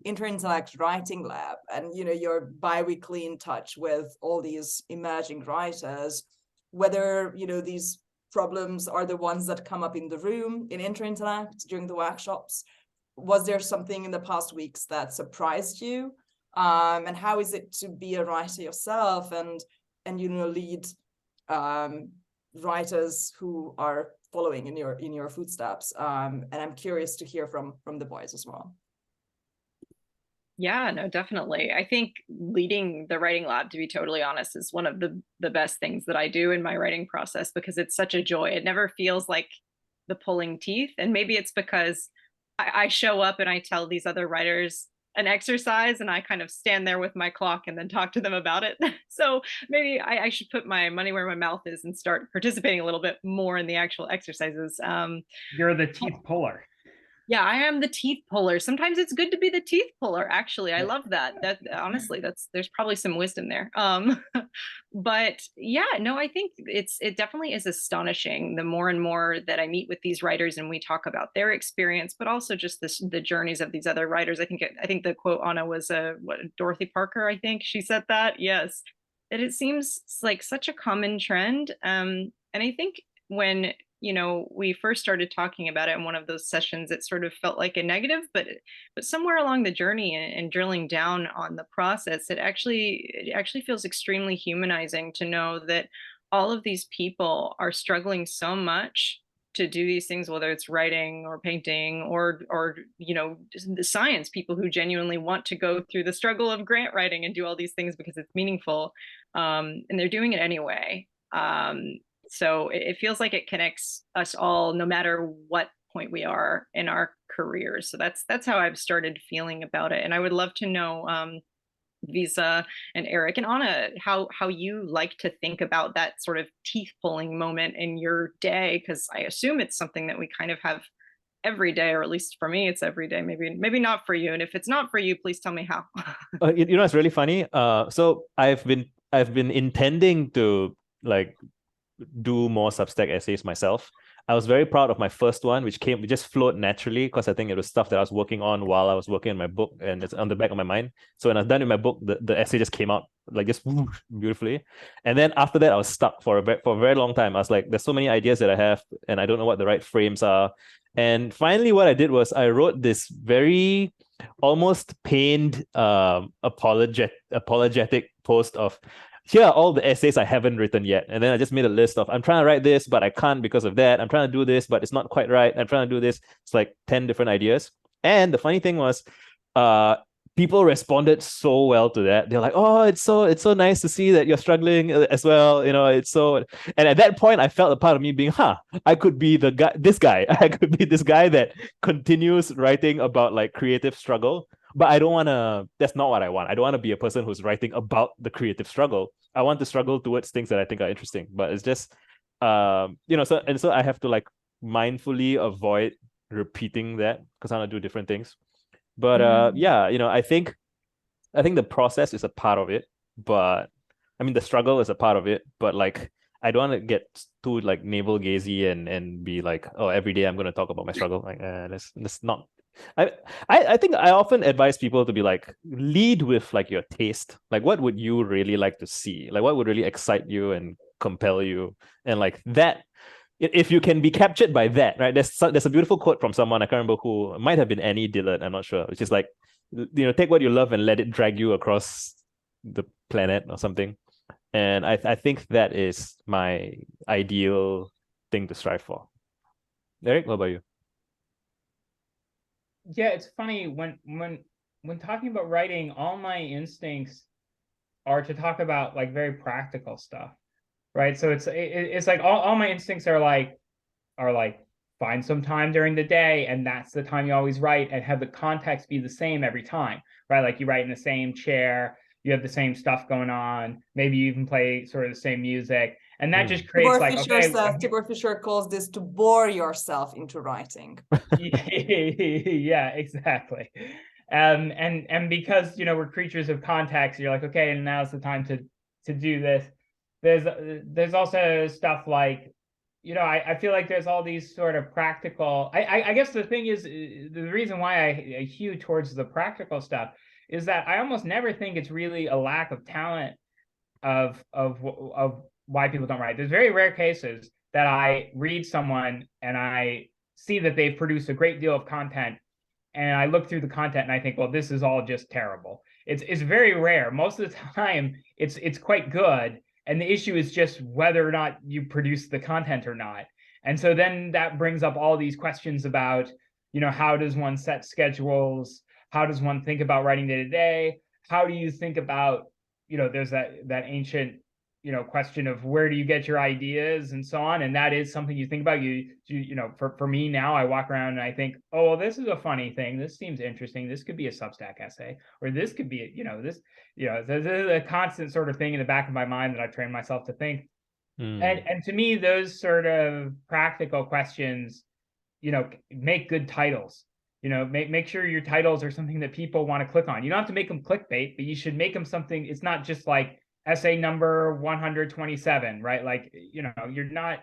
Interintellect Writing Lab, and you're bi-weekly in touch with all these emerging writers, whether these problems are the ones that come up in the room in Interintellect during the workshops. Was there something in the past weeks that surprised you? And how is it to be a writer yourself and lead writers who are following in your footsteps? And I'm curious to hear from the boys as well. Yeah, no, definitely. I think leading the writing lab, to be totally honest, is one of the best things that I do in my writing process, because it's such a joy. It never feels like the pulling teeth. And maybe it's because I show up and I tell these other writers an exercise and I kind of stand there with my clock and then talk to them about it. So maybe I should put my money where my mouth is and start participating a little bit more in the actual exercises. You're the teeth puller. Yeah, I am the teeth puller. Sometimes it's good to be the teeth puller, actually. I love that. Honestly, there's probably some wisdom there. But yeah, no, I think it definitely is astonishing the more and more that I meet with these writers and we talk about their experience, but also just the journeys of these other writers. I think the quote, Anna, was Dorothy Parker, I think she said that. Yes. That it seems like such a common trend. And I think when we first started talking about it in one of those sessions, it sort of felt like a negative, but somewhere along the journey and drilling down on the process, it actually feels extremely humanizing to know that all of these people are struggling so much to do these things, whether it's writing or painting or the science, people who genuinely want to go through the struggle of grant writing and do all these things because it's meaningful, and they're doing it anyway. So it feels like it connects us all, no matter what point we are in our careers. So that's how I've started feeling about it. And I would love to know, Visa and Erik and Anna, how you like to think about that sort of teeth pulling moment in your day, because I assume it's something that we kind of have every day, or at least for me, it's every day. Maybe not for you. And if it's not for you, please tell me how. It's really funny. So I've been intending to like do more Substack essays myself. I was very proud of my first one, which just flowed naturally because I think it was stuff that I was working on while I was working on my book, and it's on the back of my mind. So when I was done with my book, the essay just came out like just beautifully. And then after that, I was stuck for a very long time. I was like, there's so many ideas that I have, and I don't know what the right frames are. And finally, what I did was I wrote this very almost pained apologetic post of, here are all the essays I haven't written yet. And then I just made a list of, I'm trying to write this, but I can't because of that. I'm trying to do this, but it's not quite right. I'm trying to do this. It's like 10 different ideas. And the funny thing was, people responded so well to that. They're like, oh, it's so nice to see that you're struggling as well. It's so, and at that point, I felt a part of me being, I could be this guy. I could be this guy that continues writing about like creative struggle. But I don't want to, that's not what I want. I don't want to be a person who's writing about the creative struggle. I want to struggle towards things that I think are interesting. But it's just, so I have to like mindfully avoid repeating that because I want to do different things. But I think the process is a part of it. But I mean, the struggle is a part of it. But like, I don't want to get too like navel gazy and be like, oh, every day I'm going to talk about my struggle. Like, that's not. I think I often advise people to be like, lead with like your taste. Like, what would you really like to see? Like, what would really excite you and compel you? And like that, if you can be captured by that, right? There's a beautiful quote from someone, I can't remember who, it might have been Annie Dillard, I'm not sure, which is like, take what you love and let it drag you across the planet or something. And I think that is my ideal thing to strive for. Erik, what about you? Yeah, it's funny when talking about writing, all my instincts are to talk about like very practical stuff, right? So it's like all my instincts are like find some time during the day, and that's the time you always write, and have the context be the same every time, right? Like you write in the same chair, you have the same stuff going on, maybe you even play sort of the same music, and that just creates like, okay, Tibor Fisher calls this to bore yourself into writing. Yeah, exactly. And because we're creatures of context, you're like, okay, and now's the time to do this. There's also stuff like, I feel like there's all these sort of practical. I guess the thing is, the reason why I hew towards the practical stuff is that I almost never think it's really a lack of talent of why people don't write. There's very rare cases that I read someone and I see that they've produced a great deal of content, and I look through the content and I think, well, this is all just terrible. It's very rare. Most of the time, it's quite good. And the issue is just whether or not you produce the content or not. And so then that brings up all these questions about, how does one set schedules? How does one think about writing day to day? How do you think about, there's that ancient, question of where do you get your ideas and so on. And that is something you think about. For me now, I walk around and I think, oh, well, this is a funny thing. This seems interesting. This could be a Substack essay, or this could be, this is a constant sort of thing in the back of my mind that I've trained myself to think. And to me, those sort of practical questions, make good titles. Make sure your titles are something that people want to click on. You don't have to make them clickbait, but you should make them something. It's not just like essay number 127, right? Like, you're not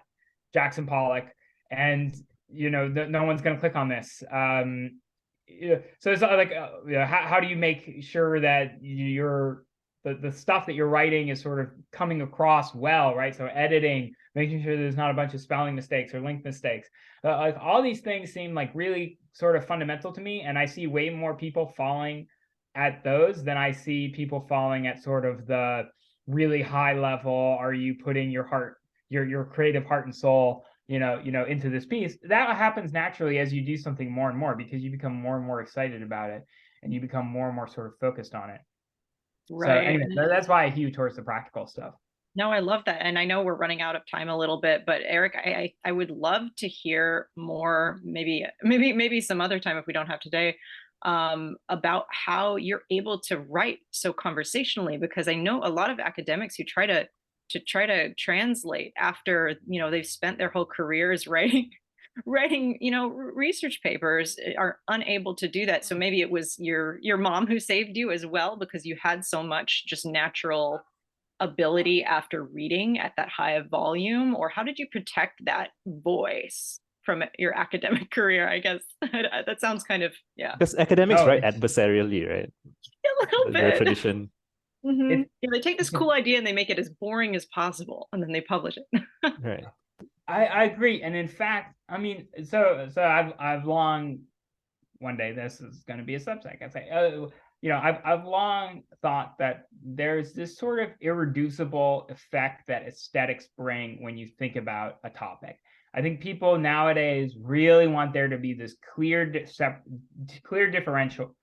Jackson Pollock, and no one's going to click on this. So it's like, how do you make sure that the stuff that you're writing is sort of coming across well, right? So editing, making sure there's not a bunch of spelling mistakes or link mistakes. Like all these things seem like really sort of fundamental to me, and I see way more people falling at those than I see people falling at sort of the really high level. Are you putting your heart, your creative heart and soul, into this piece? That happens naturally as you do something more and more, because you become more and more excited about it, and you become more and more sort of focused on it. Right. So anyway, that's why I hew towards the practical stuff. No, I love that. And I know we're running out of time a little bit, but Erik, I would love to hear more, maybe some other time if we don't have today, about how you're able to write so conversationally, because I know a lot of academics who try to translate after, they've spent their whole careers writing, research papers, are unable to do that. So maybe it was your mom who saved you as well, because you had so much just natural ability after reading at that high of volume. Or how did you protect that voice from your academic career? I guess that sounds kind of, yeah. Because academics write adversarially, right? A little bit. The tradition. Mm-hmm. They take this cool idea and they make it as boring as possible, and then they publish it. Right. I agree. And in fact, I mean, so I've long, one day this is going to be a Substack, I say, I've long thought that there's this sort of irreducible effect that aesthetics bring when you think about a topic. I think people nowadays really want there to be this clear differential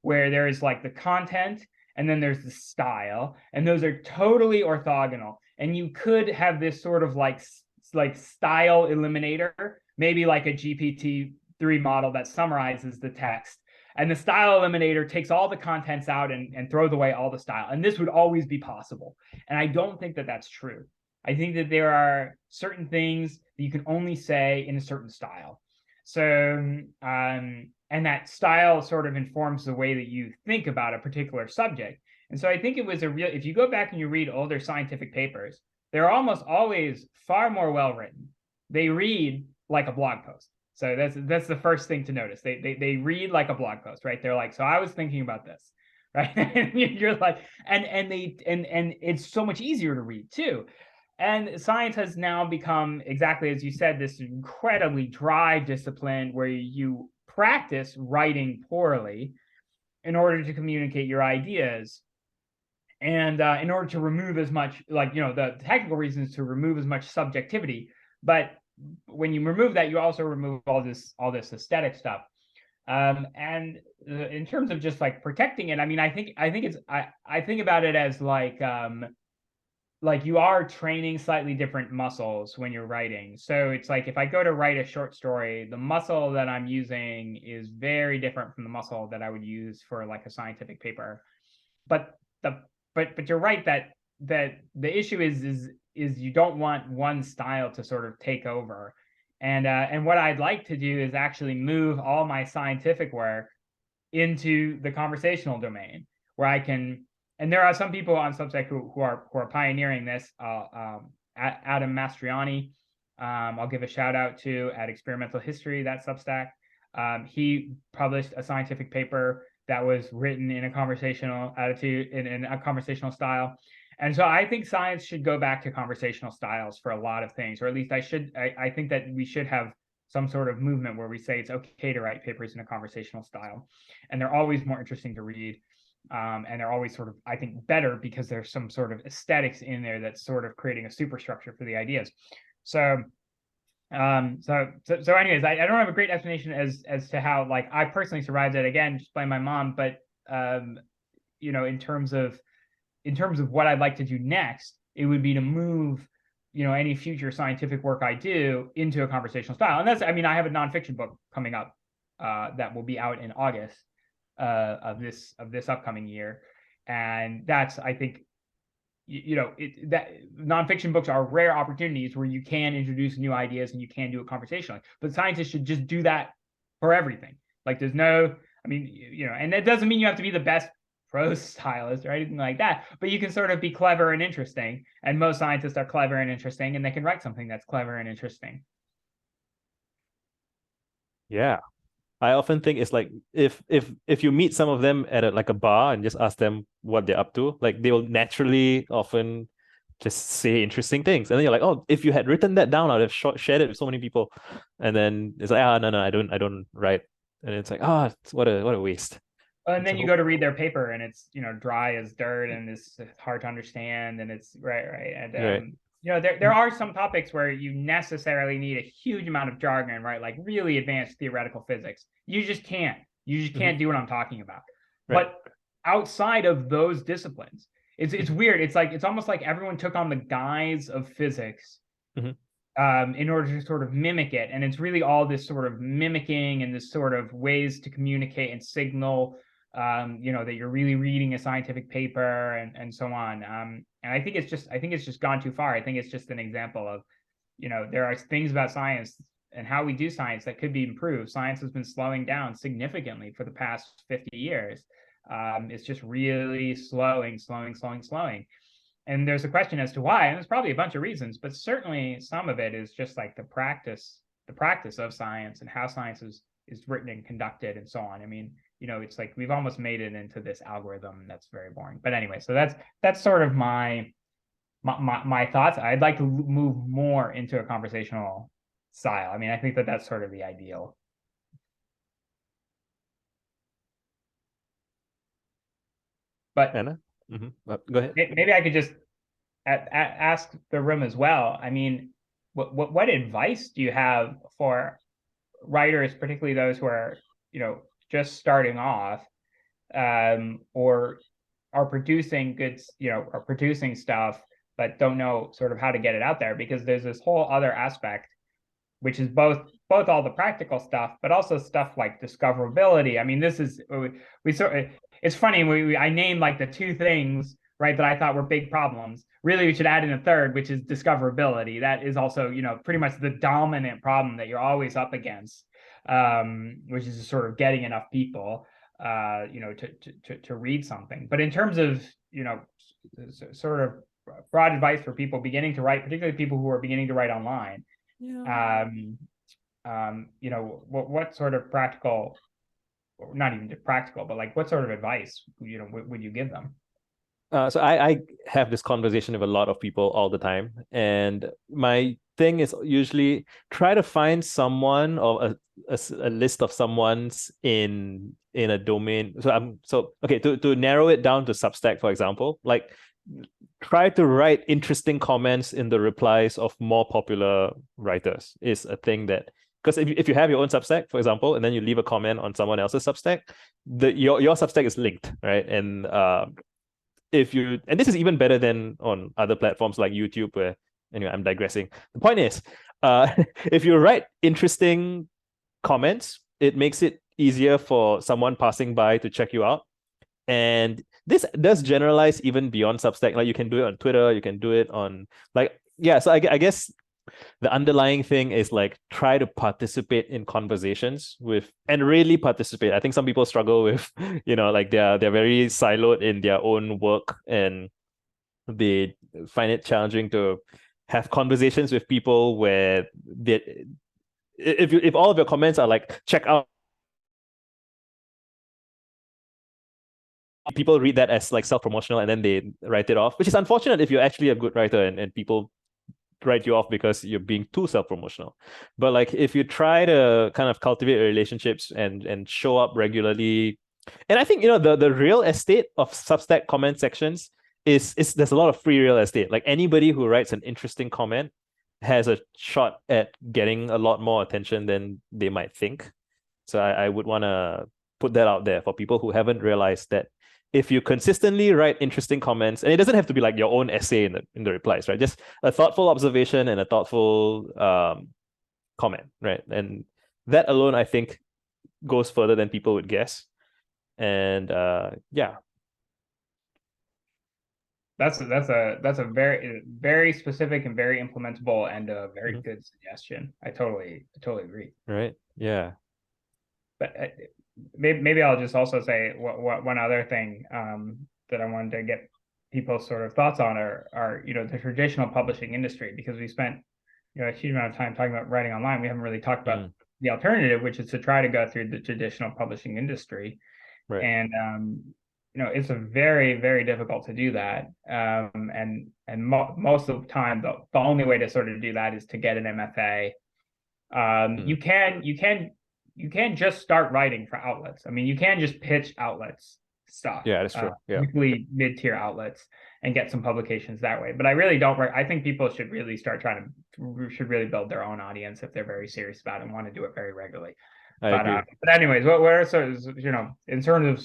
where there is like the content and then there's the style, and those are totally orthogonal. And you could have this sort of like style eliminator, maybe like a GPT-3 model that summarizes the text. And the style eliminator takes all the contents out and throws away all the style. And this would always be possible. And I don't think that that's true. I think that there are certain things that you can only say in a certain style. So, and that style sort of informs the way that you think about a particular subject. And so I think it was if you go back and you read older scientific papers, they're almost always far more well-written. They read like a blog post. So that's the first thing to notice. They read like a blog post, right? They're like, so I was thinking about this, right? And you're like, and it's so much easier to read too. And science has now become, exactly as you said, this incredibly dry discipline where you practice writing poorly in order to communicate your ideas. And in order to remove as much, like, the technical reasons to remove as much subjectivity. But when you remove that, you also remove all this aesthetic stuff. And in terms of just like protecting it, I mean, I think about it as like you are training slightly different muscles when you're writing. So it's like if I go to write a short story, the muscle that I'm using is very different from the muscle that I would use for like a scientific paper. But you're right that the issue is you don't want one style to sort of take over. And what I'd like to do is actually move all my scientific work into the conversational domain, where I can. And there are some people on Substack who are pioneering this. Adam Mastriani, I'll give a shout out to, at Experimental History, that Substack. He published a scientific paper that was written in a conversational attitude, in a conversational style. And so I think science should go back to conversational styles for a lot of things, or at least I think that we should have some sort of movement where we say it's okay to write papers in a conversational style. And they're always more interesting to read. And they're always sort of, I think, better because there's some sort of aesthetics in there that's sort of creating a superstructure for the ideas. So anyways, I don't have a great explanation as to how, like, I personally survived it. Again, just blame my mom. But in terms of what I'd like to do next, it would be to move any future scientific work I do into a conversational style. And that's, I mean, I have a nonfiction book coming up that will be out in August of this upcoming year, and that's, I think, that nonfiction books are rare opportunities where you can introduce new ideas and you can do it conversationally. But scientists should just do that for everything. Like, there's no, I mean, and that doesn't mean you have to be the best prose stylist or anything like that, but you can sort of be clever and interesting. And most scientists are clever and interesting, and they can write something that's clever and interesting. Yeah. I often think it's like if you meet some of them at a bar and just ask them what they're up to, like they will naturally often just say interesting things, and then you're like, oh, if you had written that down, I'd have shared it with so many people. And then it's like, no, I don't write, and it's like, what a waste. And then you go to read their paper, and it's dry as dirt, and it's hard to understand, and it's right, and right. There are some topics where you necessarily need a huge amount of jargon, right? Like really advanced theoretical physics. You just can't do what I'm talking about. Right. But outside of those disciplines, it's weird. It's like, it's almost like everyone took on the guise of physics in order to sort of mimic it. And it's really all this sort of mimicking and this sort of ways to communicate and signal that you're really reading a scientific paper and so on. And I think it's just gone too far. I think it's just an example of, there are things about science and how we do science that could be improved. Science has been slowing down significantly for the past 50 years. It's just really slowing. And there's a question as to why, and there's probably a bunch of reasons, but certainly some of it is just like the practice of science and how science is written and conducted and so on. I mean, it's like we've almost made it into this algorithm that's very boring. But anyway, so that's sort of my thoughts. I'd like to move more into a conversational style. I mean, I think that's sort of the ideal. But Anna? Go ahead. Maybe I could just ask the room as well. I mean, what advice do you have for writers, particularly those who are, just starting off, or are producing goods, are producing stuff, but don't know sort of how to get it out there? Because there's this whole other aspect, which is both all the practical stuff, but also stuff like discoverability. I mean, this is, it's funny, I named like the two things, right, that I thought were big problems. Really, we should add in a third, which is discoverability. That is also, pretty much the dominant problem that you're always up against, which is sort of getting enough people, to read something. But in terms of, sort of broad advice for people beginning to write, particularly people who are beginning to write online, what sort of practical, or not even practical, but like what sort of advice, would you give them? So I have this conversation with a lot of people all the time, and my thing is usually try to find someone or a list of someone's in a domain. So okay, to narrow it down to Substack, for example, like try to write interesting comments in the replies of more popular writers is a thing that, because if you have your own Substack, for example, and then you leave a comment on someone else's Substack, your Substack is linked, right? And and this is even better than on other platforms like YouTube, where, anyway, I'm digressing. The point is, if you write interesting comments, it makes it easier for someone passing by to check you out. And this does generalize even beyond Substack. Like, you can do it on Twitter, you can do it on, like, yeah. So I guess the underlying thing is like try to participate in conversations with, and really participate. I think some people struggle with, like they're very siloed in their own work, and they find it challenging to have conversations with people where if all of your comments are like, check out, people read that as like self-promotional and then they write it off, which is unfortunate if you're actually a good writer and people write you off because you're being too self-promotional. But like, if you try to kind of cultivate relationships and show up regularly, and I think the real estate of Substack comment sections is there's a lot of free real estate. Like, anybody who writes an interesting comment has a shot at getting a lot more attention than they might think. So I would want to put that out there for people who haven't realized that if you consistently write interesting comments, and it doesn't have to be like your own essay in the replies, right? Just a thoughtful observation and a thoughtful comment, right? And that alone, I think, goes further than people would guess. And yeah. That's a very, very specific and very implementable and a very good suggestion. I totally agree. Right. Yeah. But maybe I'll just also say one other thing that I wanted to get people's sort of thoughts on are the traditional publishing industry, because we spent a huge amount of time talking about writing online. We haven't really talked about the alternative, which is to try to go through the traditional publishing industry. Right. And it's a very, very difficult to do that. And most of the time, the only way to sort of do that is to get an MFA. You can just start writing for outlets. I mean, you can just pitch outlets stuff. Yeah, that's true. Usually mid-tier outlets, and get some publications that way. But I really don't. I think people should really start should really build their own audience if they're very serious about it and want to do it very regularly. I agree. But anyways, what are sort of, in terms of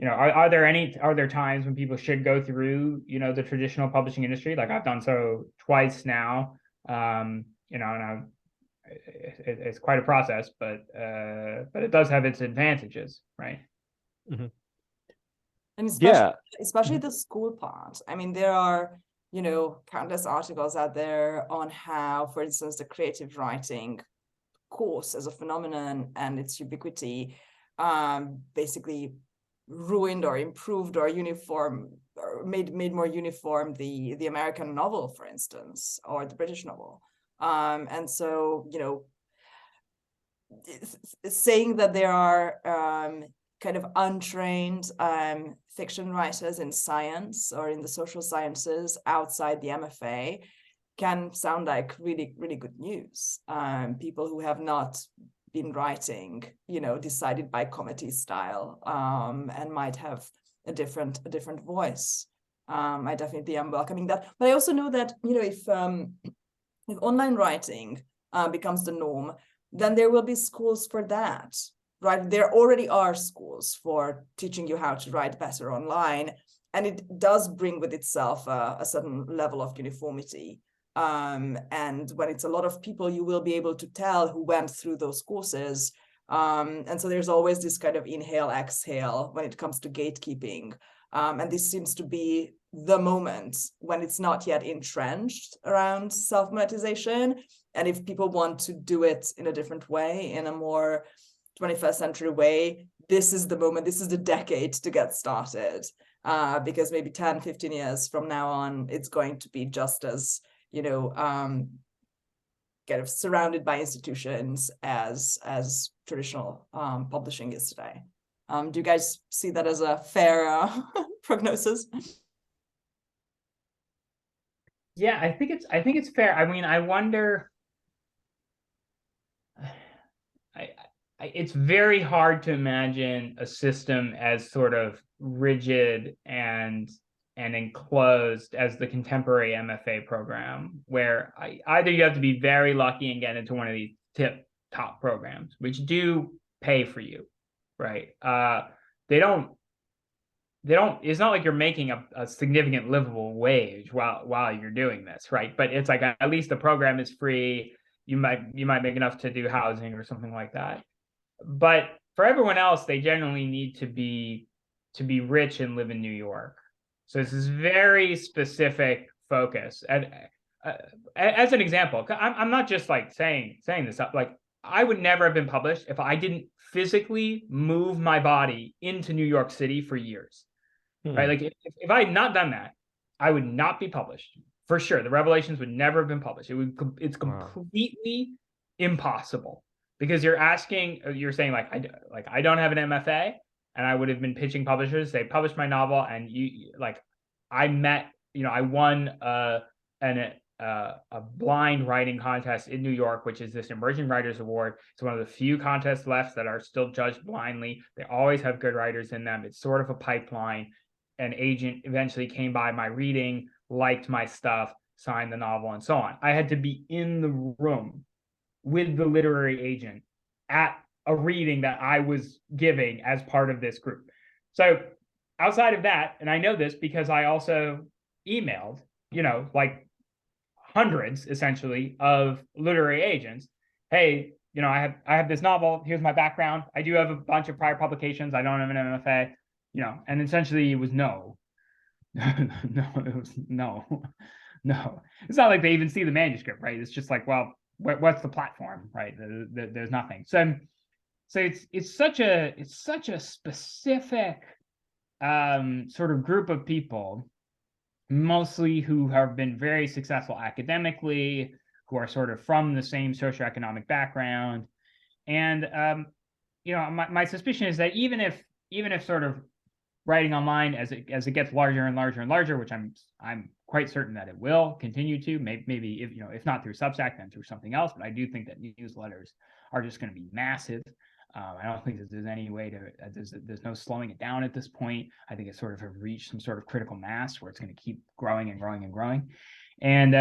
are there times when people should go through the traditional publishing industry? Like, I've done so twice now. And it's quite a process, but it does have its advantages, right? Mm-hmm. And especially the school part. I mean, there are countless articles out there on how, for instance, the creative writing course as a phenomenon and its ubiquity basically ruined or improved or made more uniform the American novel, for instance, or the British novel. And so, saying that there are kind of untrained fiction writers in science or in the social sciences outside the MFA can sound like really, really good news. People who have not been writing, decided by committee style, and might have a different voice. I definitely am welcoming that. But I also know that, if online writing becomes the norm, then there will be schools for that, right? There already are schools for teaching you how to write better online, and it does bring with itself a certain level of uniformity. And when it's a lot of people, you will be able to tell who went through those courses. And so there's always this kind of inhale, exhale when it comes to gatekeeping. And this seems to be the moment when it's not yet entrenched around self-monetization. And if people want to do it in a different way, in a more 21st century way, this is the moment, this is the decade to get started. Because maybe 10, 15 years from now on, it's going to be just as, kind of surrounded by institutions as traditional publishing is today. Do you guys see that as a fair prognosis? Yeah, I think it's fair. I mean, I wonder. It's very hard to imagine a system as sort of rigid and enclosed as the contemporary MFA program, where either you have to be very lucky and get into one of these top programs, which do pay for you, right? They don't. It's not like you're making a significant livable wage while you're doing this, right? But it's like at least the program is free. You might make enough to do housing or something like that. But for everyone else, they generally need to be rich and live in New York. So it's this very specific focus. And as an example, I'm not just like saying this up. Like, I would never have been published if I didn't physically move my body into New York City for years. Right? Like if I had not done that, I would not be published for sure. The Revelations would never have been published. It's completely impossible, because you're saying I don't have an MFA, and I would have been pitching publishers. They published my novel, and I won a blind writing contest in New York, which is this Emerging Writers Award. It's one of the few contests left that are still judged blindly. They always have good writers in them. It's sort of a pipeline. An agent eventually came by my reading, liked my stuff, signed the novel, and so on. I had to be in the room with the literary agent at a reading that I was giving as part of this group. So outside of that, and I know this because I also emailed, like hundreds essentially of literary agents. Hey, I have this novel. Here's my background. I do have a bunch of prior publications. I don't have an MFA. And essentially it was no. It was no. It's not like they even see the manuscript, right? It's just like, well, what's the platform, right? There's nothing. So it's such a specific sort of group of people, mostly who have been very successful academically, who are sort of from the same socioeconomic background, and my suspicion is that even if sort of writing online as it gets larger and larger and larger, which I'm quite certain that it will continue to, maybe if not through Substack, then through something else. But I do think that newsletters are just going to be massive. I don't think that there's any way to there's no slowing it down at this point. I think it sort of have reached some sort of critical mass where it's going to keep growing and growing and growing, and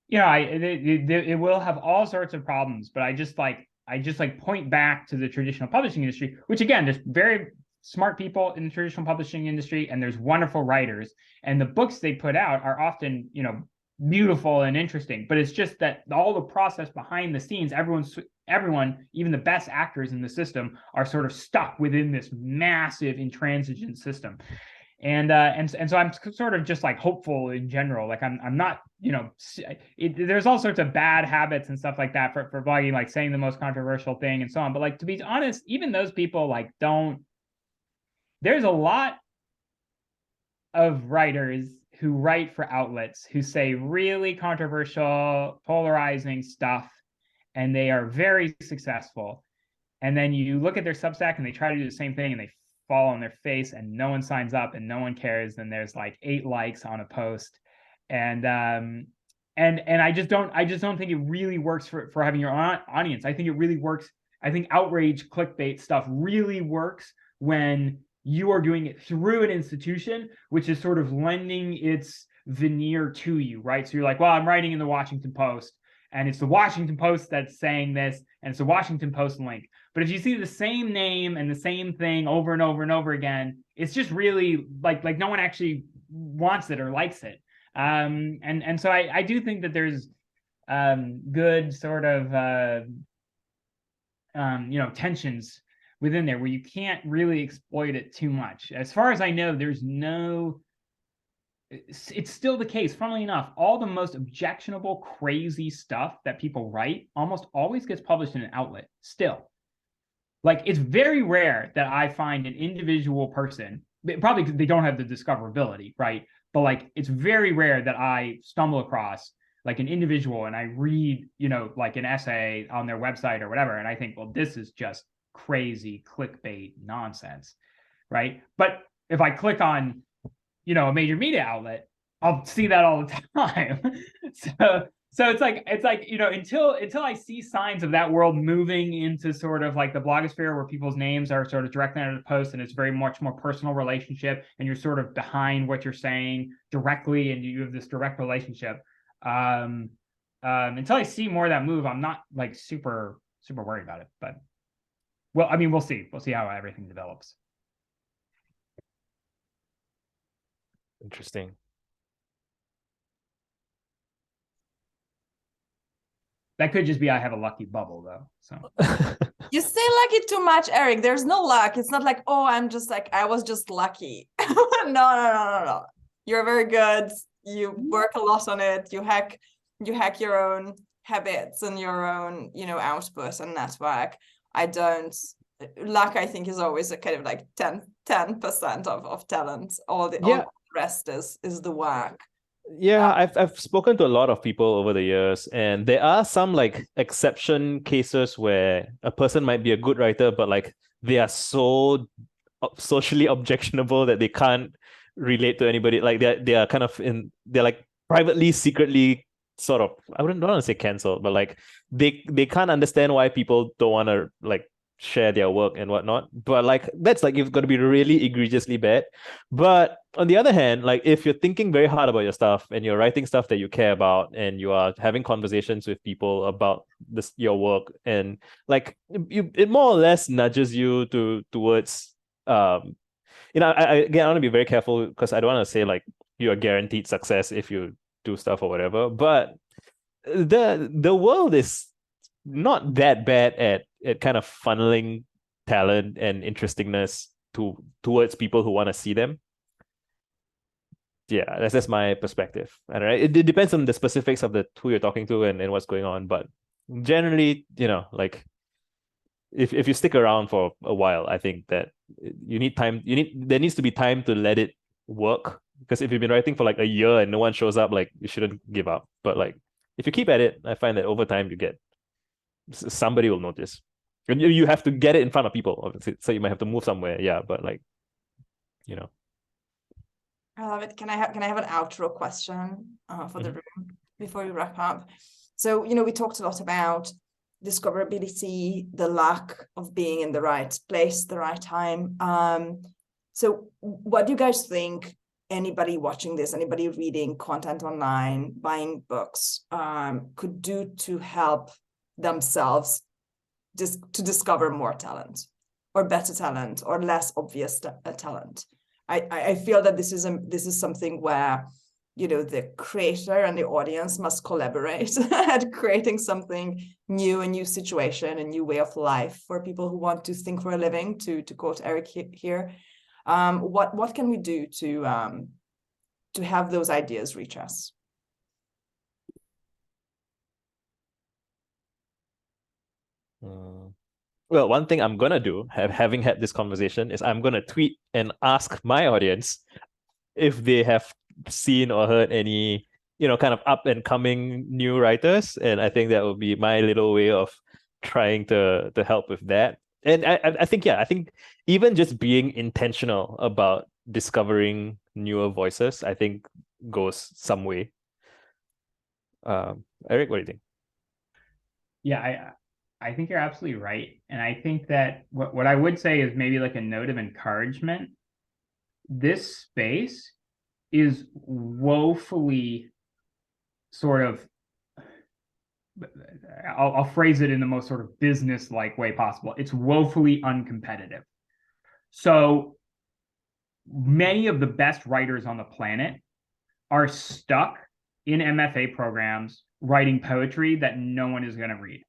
it will have all sorts of problems. But I just point back to the traditional publishing industry, which again, there's very smart people in the traditional publishing industry, and there's wonderful writers, and the books they put out are often, beautiful and interesting. But it's just that all the process behind the scenes, everyone, even the best actors in the system, are sort of stuck within this massive intransigent system. And so I'm sort of just like hopeful in general. Like I'm not, there's all sorts of bad habits and stuff like that for blogging, like saying the most controversial thing and so on. But like, to be honest, even those people there's a lot of writers who write for outlets who say really controversial, polarizing stuff, and they are very successful. And then you look at their Substack and they try to do the same thing, and they fall on their face, and no one signs up and no one cares. And there's like 8 likes on a post. And I just don't think it really works for having your audience. I think it really works. I think outrage clickbait stuff really works when you are doing it through an institution, which is sort of lending its veneer to you, right? So you're like, well, I'm writing in the Washington Post, and it's the Washington Post that's saying this, and it's the Washington Post link. But if you see the same name and the same thing over and over and over again, it's just really like no one actually wants it or likes it. And so I do think that there's good sort of tensions within there where you can't really exploit it too much. As far as I know, it's still the case. Funnily enough, all the most objectionable, crazy stuff that people write almost always gets published in an outlet still. Like, it's very rare that I find an individual person, probably because they don't have the discoverability, right? But like, it's very rare that I stumble across like an individual and I read, like an essay on their website or whatever, and I think, well, this is just crazy clickbait nonsense, right? But if I click on, a major media outlet, I'll see that all the time. So it's like, until I see signs of that world moving into sort of like the blogosphere, where people's names are sort of directly under the post, and it's very much more personal relationship, and you're sort of behind what you're saying directly, and you have this direct relationship. Until I see more of that move, I'm not like super worried about it. But well, I mean, we'll see how everything develops. Interesting. That could just be I have a lucky bubble, though. So You say lucky too much, Erik. There's no luck. It's not like, oh, I'm just like, I was just lucky. No. You're very good. You work a lot on it. You hack your own habits and your own, output and network. Luck, I think, is always a kind of like 10% of talent. All the rest is the work. Yeah, I've spoken to a lot of people over the years, and there are some like exception cases where a person might be a good writer, but like they are so socially objectionable that they can't relate to anybody. Like they are kind of they're like privately, secretly sort of, don't want to say cancelled, but like they can't understand why people don't want to like share their work and whatnot. But like that's like, you've got to be really egregiously bad. But on the other hand, like if you're thinking very hard about your stuff and you're writing stuff that you care about, and you are having conversations with people about your work, and like it more or less nudges you towards I again, I want to be very careful, because I don't want to say like you are guaranteed success if you do stuff or whatever, but the world is not that bad at kind of funneling talent and interestingness towards people who want to see them. Yeah, that's my perspective. And it depends on the specifics of who you're talking to and what's going on, but generally, like if you stick around for a while, I think that you need time. There needs to be time to let it work, because if you've been writing for like a year and no one shows up, like you shouldn't give up. But like if you keep at it, I find that over time somebody will notice. And you have to get it in front of people, obviously. So you might have to move somewhere. Yeah, but like, I love it. Can I have an outro question for the room before we wrap up? So, we talked a lot about discoverability, the lack of being in the right place, the right time. So what do you guys think anybody watching this, anybody reading content online, buying books, could do to help themselves to discover more talent, or better talent, or less obvious talent? I feel that this is something where the creator and the audience must collaborate at creating something new, a new situation, a new way of life for people who want to think for a living, to quote Erik here. What can we do to have those ideas reach us? Well, one thing I'm gonna do, having had this conversation, is I'm gonna tweet and ask my audience if they have seen or heard any, kind of up and coming new writers. And I think that would be my little way of trying to help with that. And I think even just being intentional about discovering newer voices, I think goes some way. Erik, what do you think? Yeah, I think you're absolutely right. And I think that what I would say is maybe like a note of encouragement. This space is woefully sort of, I'll phrase it in the most sort of business-like way possible. It's woefully uncompetitive. So many of the best writers on the planet are stuck in MFA programs writing poetry that no one is going to read.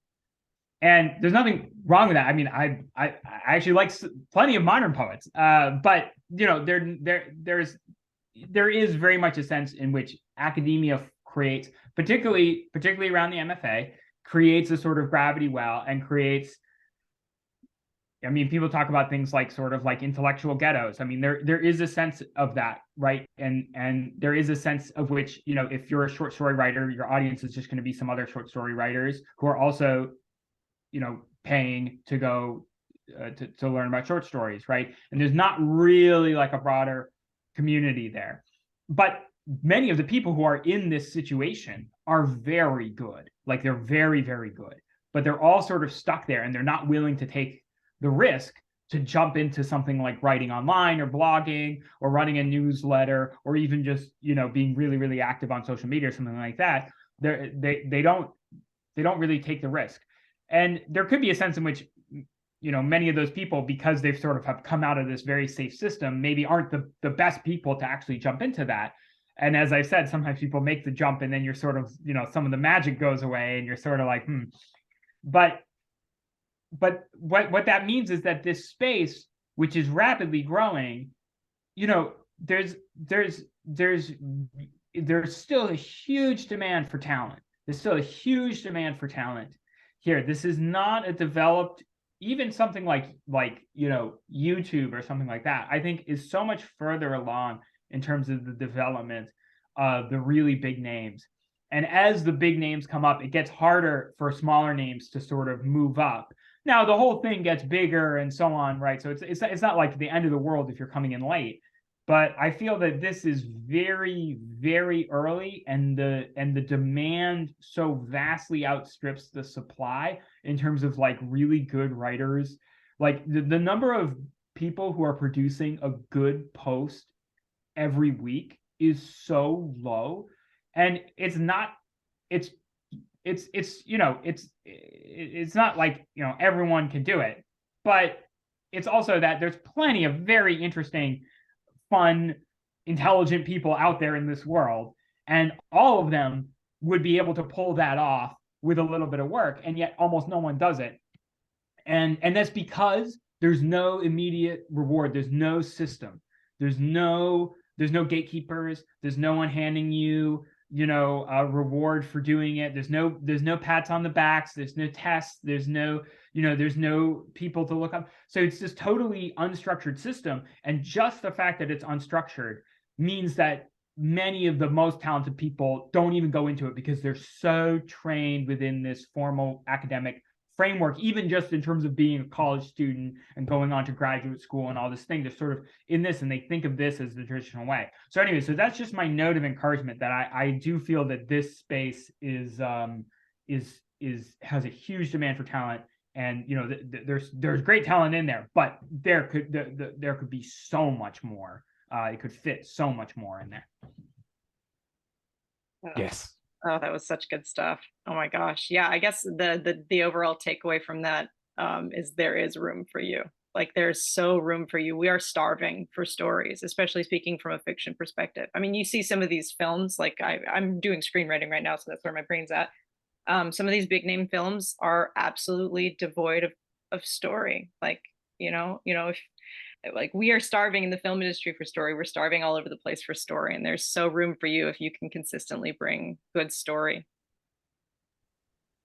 And there's nothing wrong with that. I mean, I actually like plenty of modern poets, but there is very much a sense in which academia creates, particularly around the MFA, creates a sort of gravity well, and creates. I mean, people talk about things like sort of like intellectual ghettos. I mean, there is a sense of that, right? And there is a sense of which, if you're a short story writer, your audience is just going to be some other short story writers who are also, paying to go to learn about short stories, right? And there's not really like a broader community there. But many of the people who are in this situation are very good. Like they're very, very good. But they're all sort of stuck there and they're not willing to take the risk to jump into something like writing online or blogging or running a newsletter or even just, being really, really active on social media or something like that. They don't really take the risk. And there could be a sense in which, many of those people, because they've sort of have come out of this very safe system, maybe aren't the best people to actually jump into that. And as I said, sometimes people make the jump and then you're sort of, some of the magic goes away and you're sort of like, But what that means is that this space, which is rapidly growing, there's still a huge demand for talent. There's still a huge demand for talent here. This is not a developed, even something like YouTube or something like that, I think is so much further along in terms of the development of the really big names. And as the big names come up, it gets harder for smaller names to sort of move up. Now, the whole thing gets bigger and so on, right? So it's not like the end of the world if you're coming in late. But I feel that this is very, very early, and the demand so vastly outstrips the supply in terms of like really good writers. Like the number of people who are producing a good post every week is so low. And it's not like, everyone can do it, but it's also that there's plenty of very interesting, fun, intelligent people out there in this world, and all of them would be able to pull that off with a little bit of work, and yet almost no one does it. And that's because there's no immediate reward. There's no system. There's no gatekeepers. There's no one handing you a reward for doing it. There's no pats on the backs. There's no tests. There's no people to look up. So it's this totally unstructured system. And just the fact that it's unstructured means that many of the most talented people don't even go into it because they're so trained within this formal academic framework, even just in terms of being a college student and going on to graduate school and all this thing. They're sort of in this, and they think of this as the traditional way. So anyway, so that's just my note of encouragement, that I do feel that this space has a huge demand for talent, and there's great talent in there, but there could be so much more. It could fit so much more in there. Yes. Oh, that was such good stuff. Oh my gosh. Yeah, I guess the overall takeaway from that is there is room for you. Like there's so room for you. We are starving for stories, especially speaking from a fiction perspective. I mean, you see some of these films, like I'm doing screenwriting right now, so that's where my brain's at. Some of these big name films are absolutely devoid of story. Like, if like we are starving in the film industry for story, we're starving all over the place for story, and there's so room for you if you can consistently bring good story.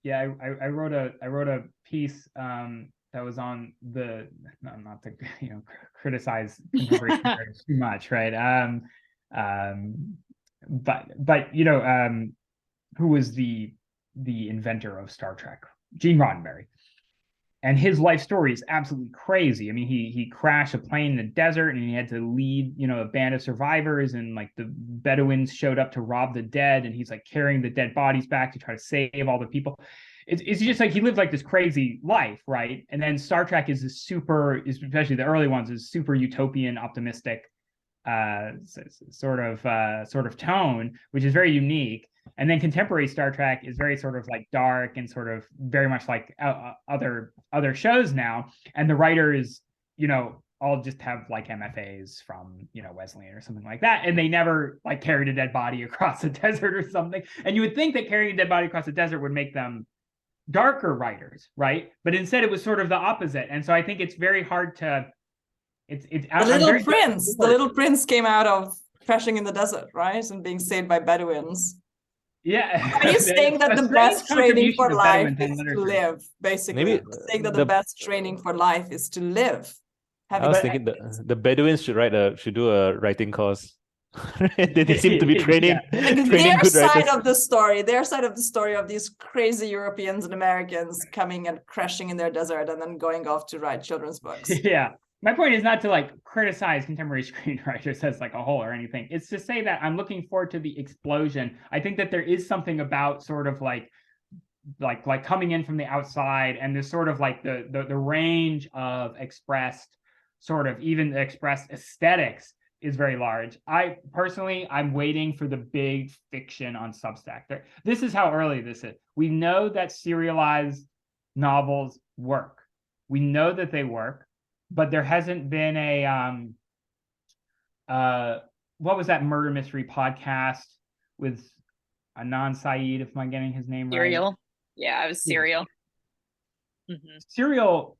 Yeah, I wrote a piece that was on the, not to criticize contemporary too much, right? But who was the inventor of Star Trek? Gene Roddenberry. And his life story is absolutely crazy. I mean, he crashed a plane in the desert, and he had to lead, a band of survivors, and like the Bedouins showed up to rob the dead, and he's like carrying the dead bodies back to try to save all the people. It's just like he lived like this crazy life, right? And then Star Trek is this especially the early ones, is super utopian, optimistic sort of tone, which is very unique. And then contemporary Star Trek is very sort of like dark and sort of very much like other shows now. And the writers, all just have like MFAs from, Wesleyan or something like that. And they never like carried a dead body across the desert or something. And you would think that carrying a dead body across the desert would make them darker writers, right? But instead it was sort of the opposite. And so I think it's very hard to, The Little Prince came out of crashing in the desert, right? And being saved by Bedouins. Yeah. Are you saying that the best training for life is to live, basically? Maybe saying that the best training for life is to live. I was thinking the Bedouins should do a writing course. They seem to be training, Like training their good side writers. of the story, their side of the story of these crazy Europeans and Americans coming and crashing in their desert and then going off to write children's books. Yeah. My point is not to like criticize contemporary screenwriters as like a whole or anything. It's to say that I'm looking forward to the explosion. I think that there is something about sort of like coming in from the outside, and this sort of like the range of expressed sort of even expressed aesthetics is very large. I'm waiting for the big fiction on Substack. This is how early this is. We know that serialized novels work. We know that they work, but there hasn't been a what was that murder mystery podcast with Anand Saeed, if I'm getting his name right? Serial. Yeah, it was Serial. Mm-hmm. Serial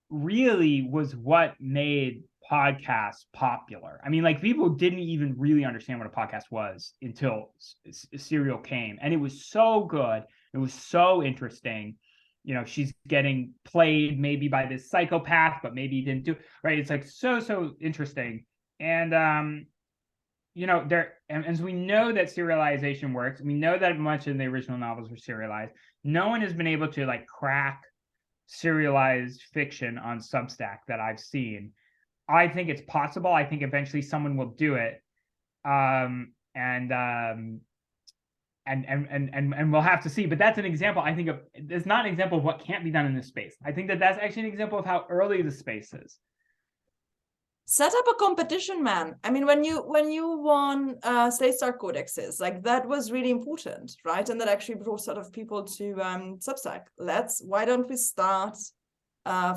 really was what made podcasts popular. I mean, like people didn't even really understand what a podcast was until Serial came, and it was so good. It was so interesting. You know, she's getting played maybe by this psychopath, but maybe he didn't do right. It's like so interesting, and you know, and as we know that serialization works, we know that much of the original novels were serialized. No one has been able to like crack serialized fiction on Substack that I've seen. I think it's possible. I think eventually someone will do it, and we'll have to see. But that's an example. I think it's not an example of what can't be done in this space. I think that that's actually an example of how early the space is. Set up a competition, man. I mean, when you won State Star Codexes, like that was really important, right? And that actually brought sort of people to Substack. Why don't we start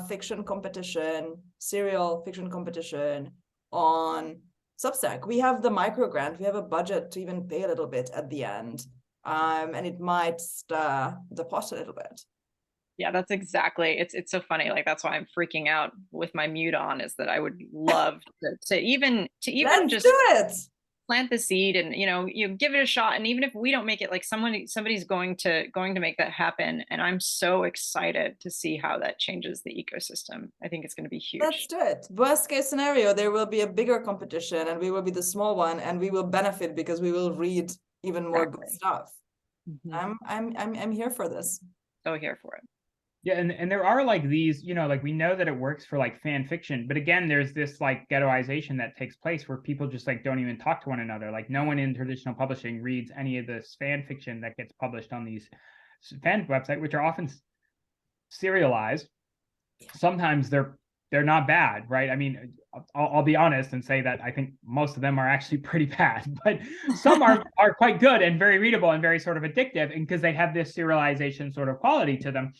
fiction competition, serial fiction competition on Substack? We have the micro grant, we have a budget to even pay a little bit at the end, and it might stir the pot a little bit. Yeah, that's exactly. It's so funny. Like that's why I'm freaking out with my mute on. Is that I would love to even Let's just do it. Plant the seed, and you give it a shot. And even if we don't make it, like somebody's going to make that happen. And I'm so excited to see how that changes the ecosystem. I think it's going to be huge. Let's do it. Worst case scenario, there will be a bigger competition, and we will be the small one, and we will benefit because we will read even more good stuff. Mm-hmm. I'm here for this. So here for it. Yeah, and there are like these, you know, like we know that it works for like fan fiction, but again, there's this like ghettoization that takes place where people just like don't even talk to one another. Like no one in traditional publishing reads any of this fan fiction that gets published on these fan websites, which are often serialized. Sometimes they're not bad, right? I mean, I'll be honest and say that I think most of them are actually pretty bad, but some are quite good and very readable and very sort of addictive, and because they have this serialization sort of quality to them.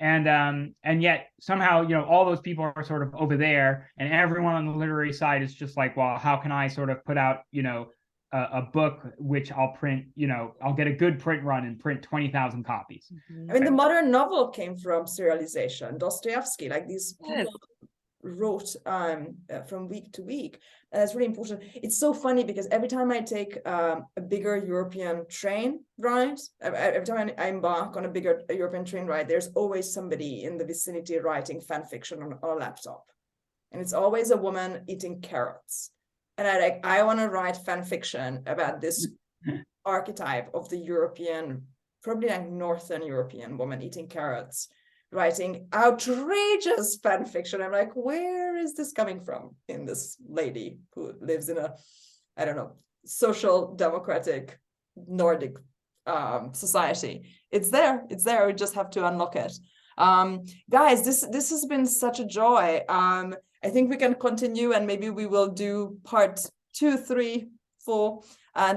And yet somehow, you know, all those people are sort of over there, and everyone on the literary side is just like, well, how can I sort of put out, you know, a book which I'll print, you know, I'll get a good print run and print 20,000 copies. Mm-hmm. I mean, the modern novel came from serialization. Dostoevsky, like these people wrote from week to week, and that's really important. It's so funny because every time I take a bigger European train ride, every time I embark on a bigger European train ride, there's always somebody in the vicinity writing fan fiction on a laptop, and it's always a woman eating carrots. And I want to write fan fiction about this archetype of the European, probably like Northern European woman eating carrots, writing outrageous fan fiction. I'm like, where is this coming from in this lady who lives in a, I don't know, social democratic Nordic society? It's there. We just have to unlock it. Guys, this has been such a joy. I think we can continue, and maybe we will do part 2, 3, 4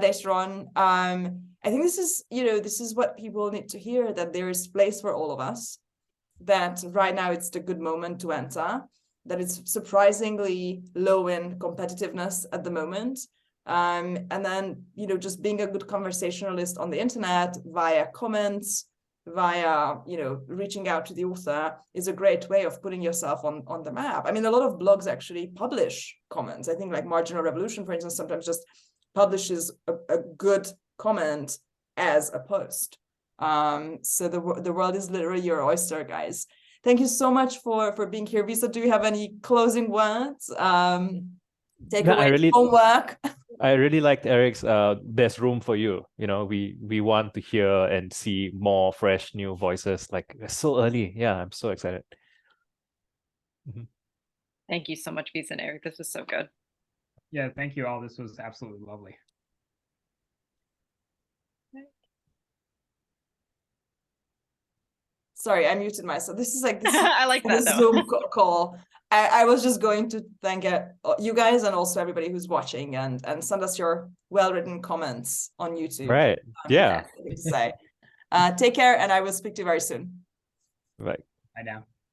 later on. I think this is what people need to hear, that there is place for all of us, that right now it's the good moment to enter, that it's surprisingly low in competitiveness at the moment. And then, you know, just being a good conversationalist on the internet via comments, via, you know, reaching out to the author is a great way of putting yourself on the map. I mean, a lot of blogs actually publish comments. I think like Marginal Revolution, for instance, sometimes just publishes a good comment as a post. So the world is literally your oyster, guys. Thank you so much for being here. Visa, do you have any closing words? Take away homework. I really liked Erik's there's room for you. You know, we want to hear and see more fresh new voices. Like it's so early. Yeah, I'm so excited. Thank you so much, Visa and Erik. This was so good. Yeah, thank you all. This was absolutely lovely. Sorry, I muted myself. This is like this I like that though. Zoom call. I was just going to thank you guys and also everybody who's watching and send us your well-written comments on YouTube. Right. Yeah. To say. Take care, and I will speak to you very soon. Right. Bye now.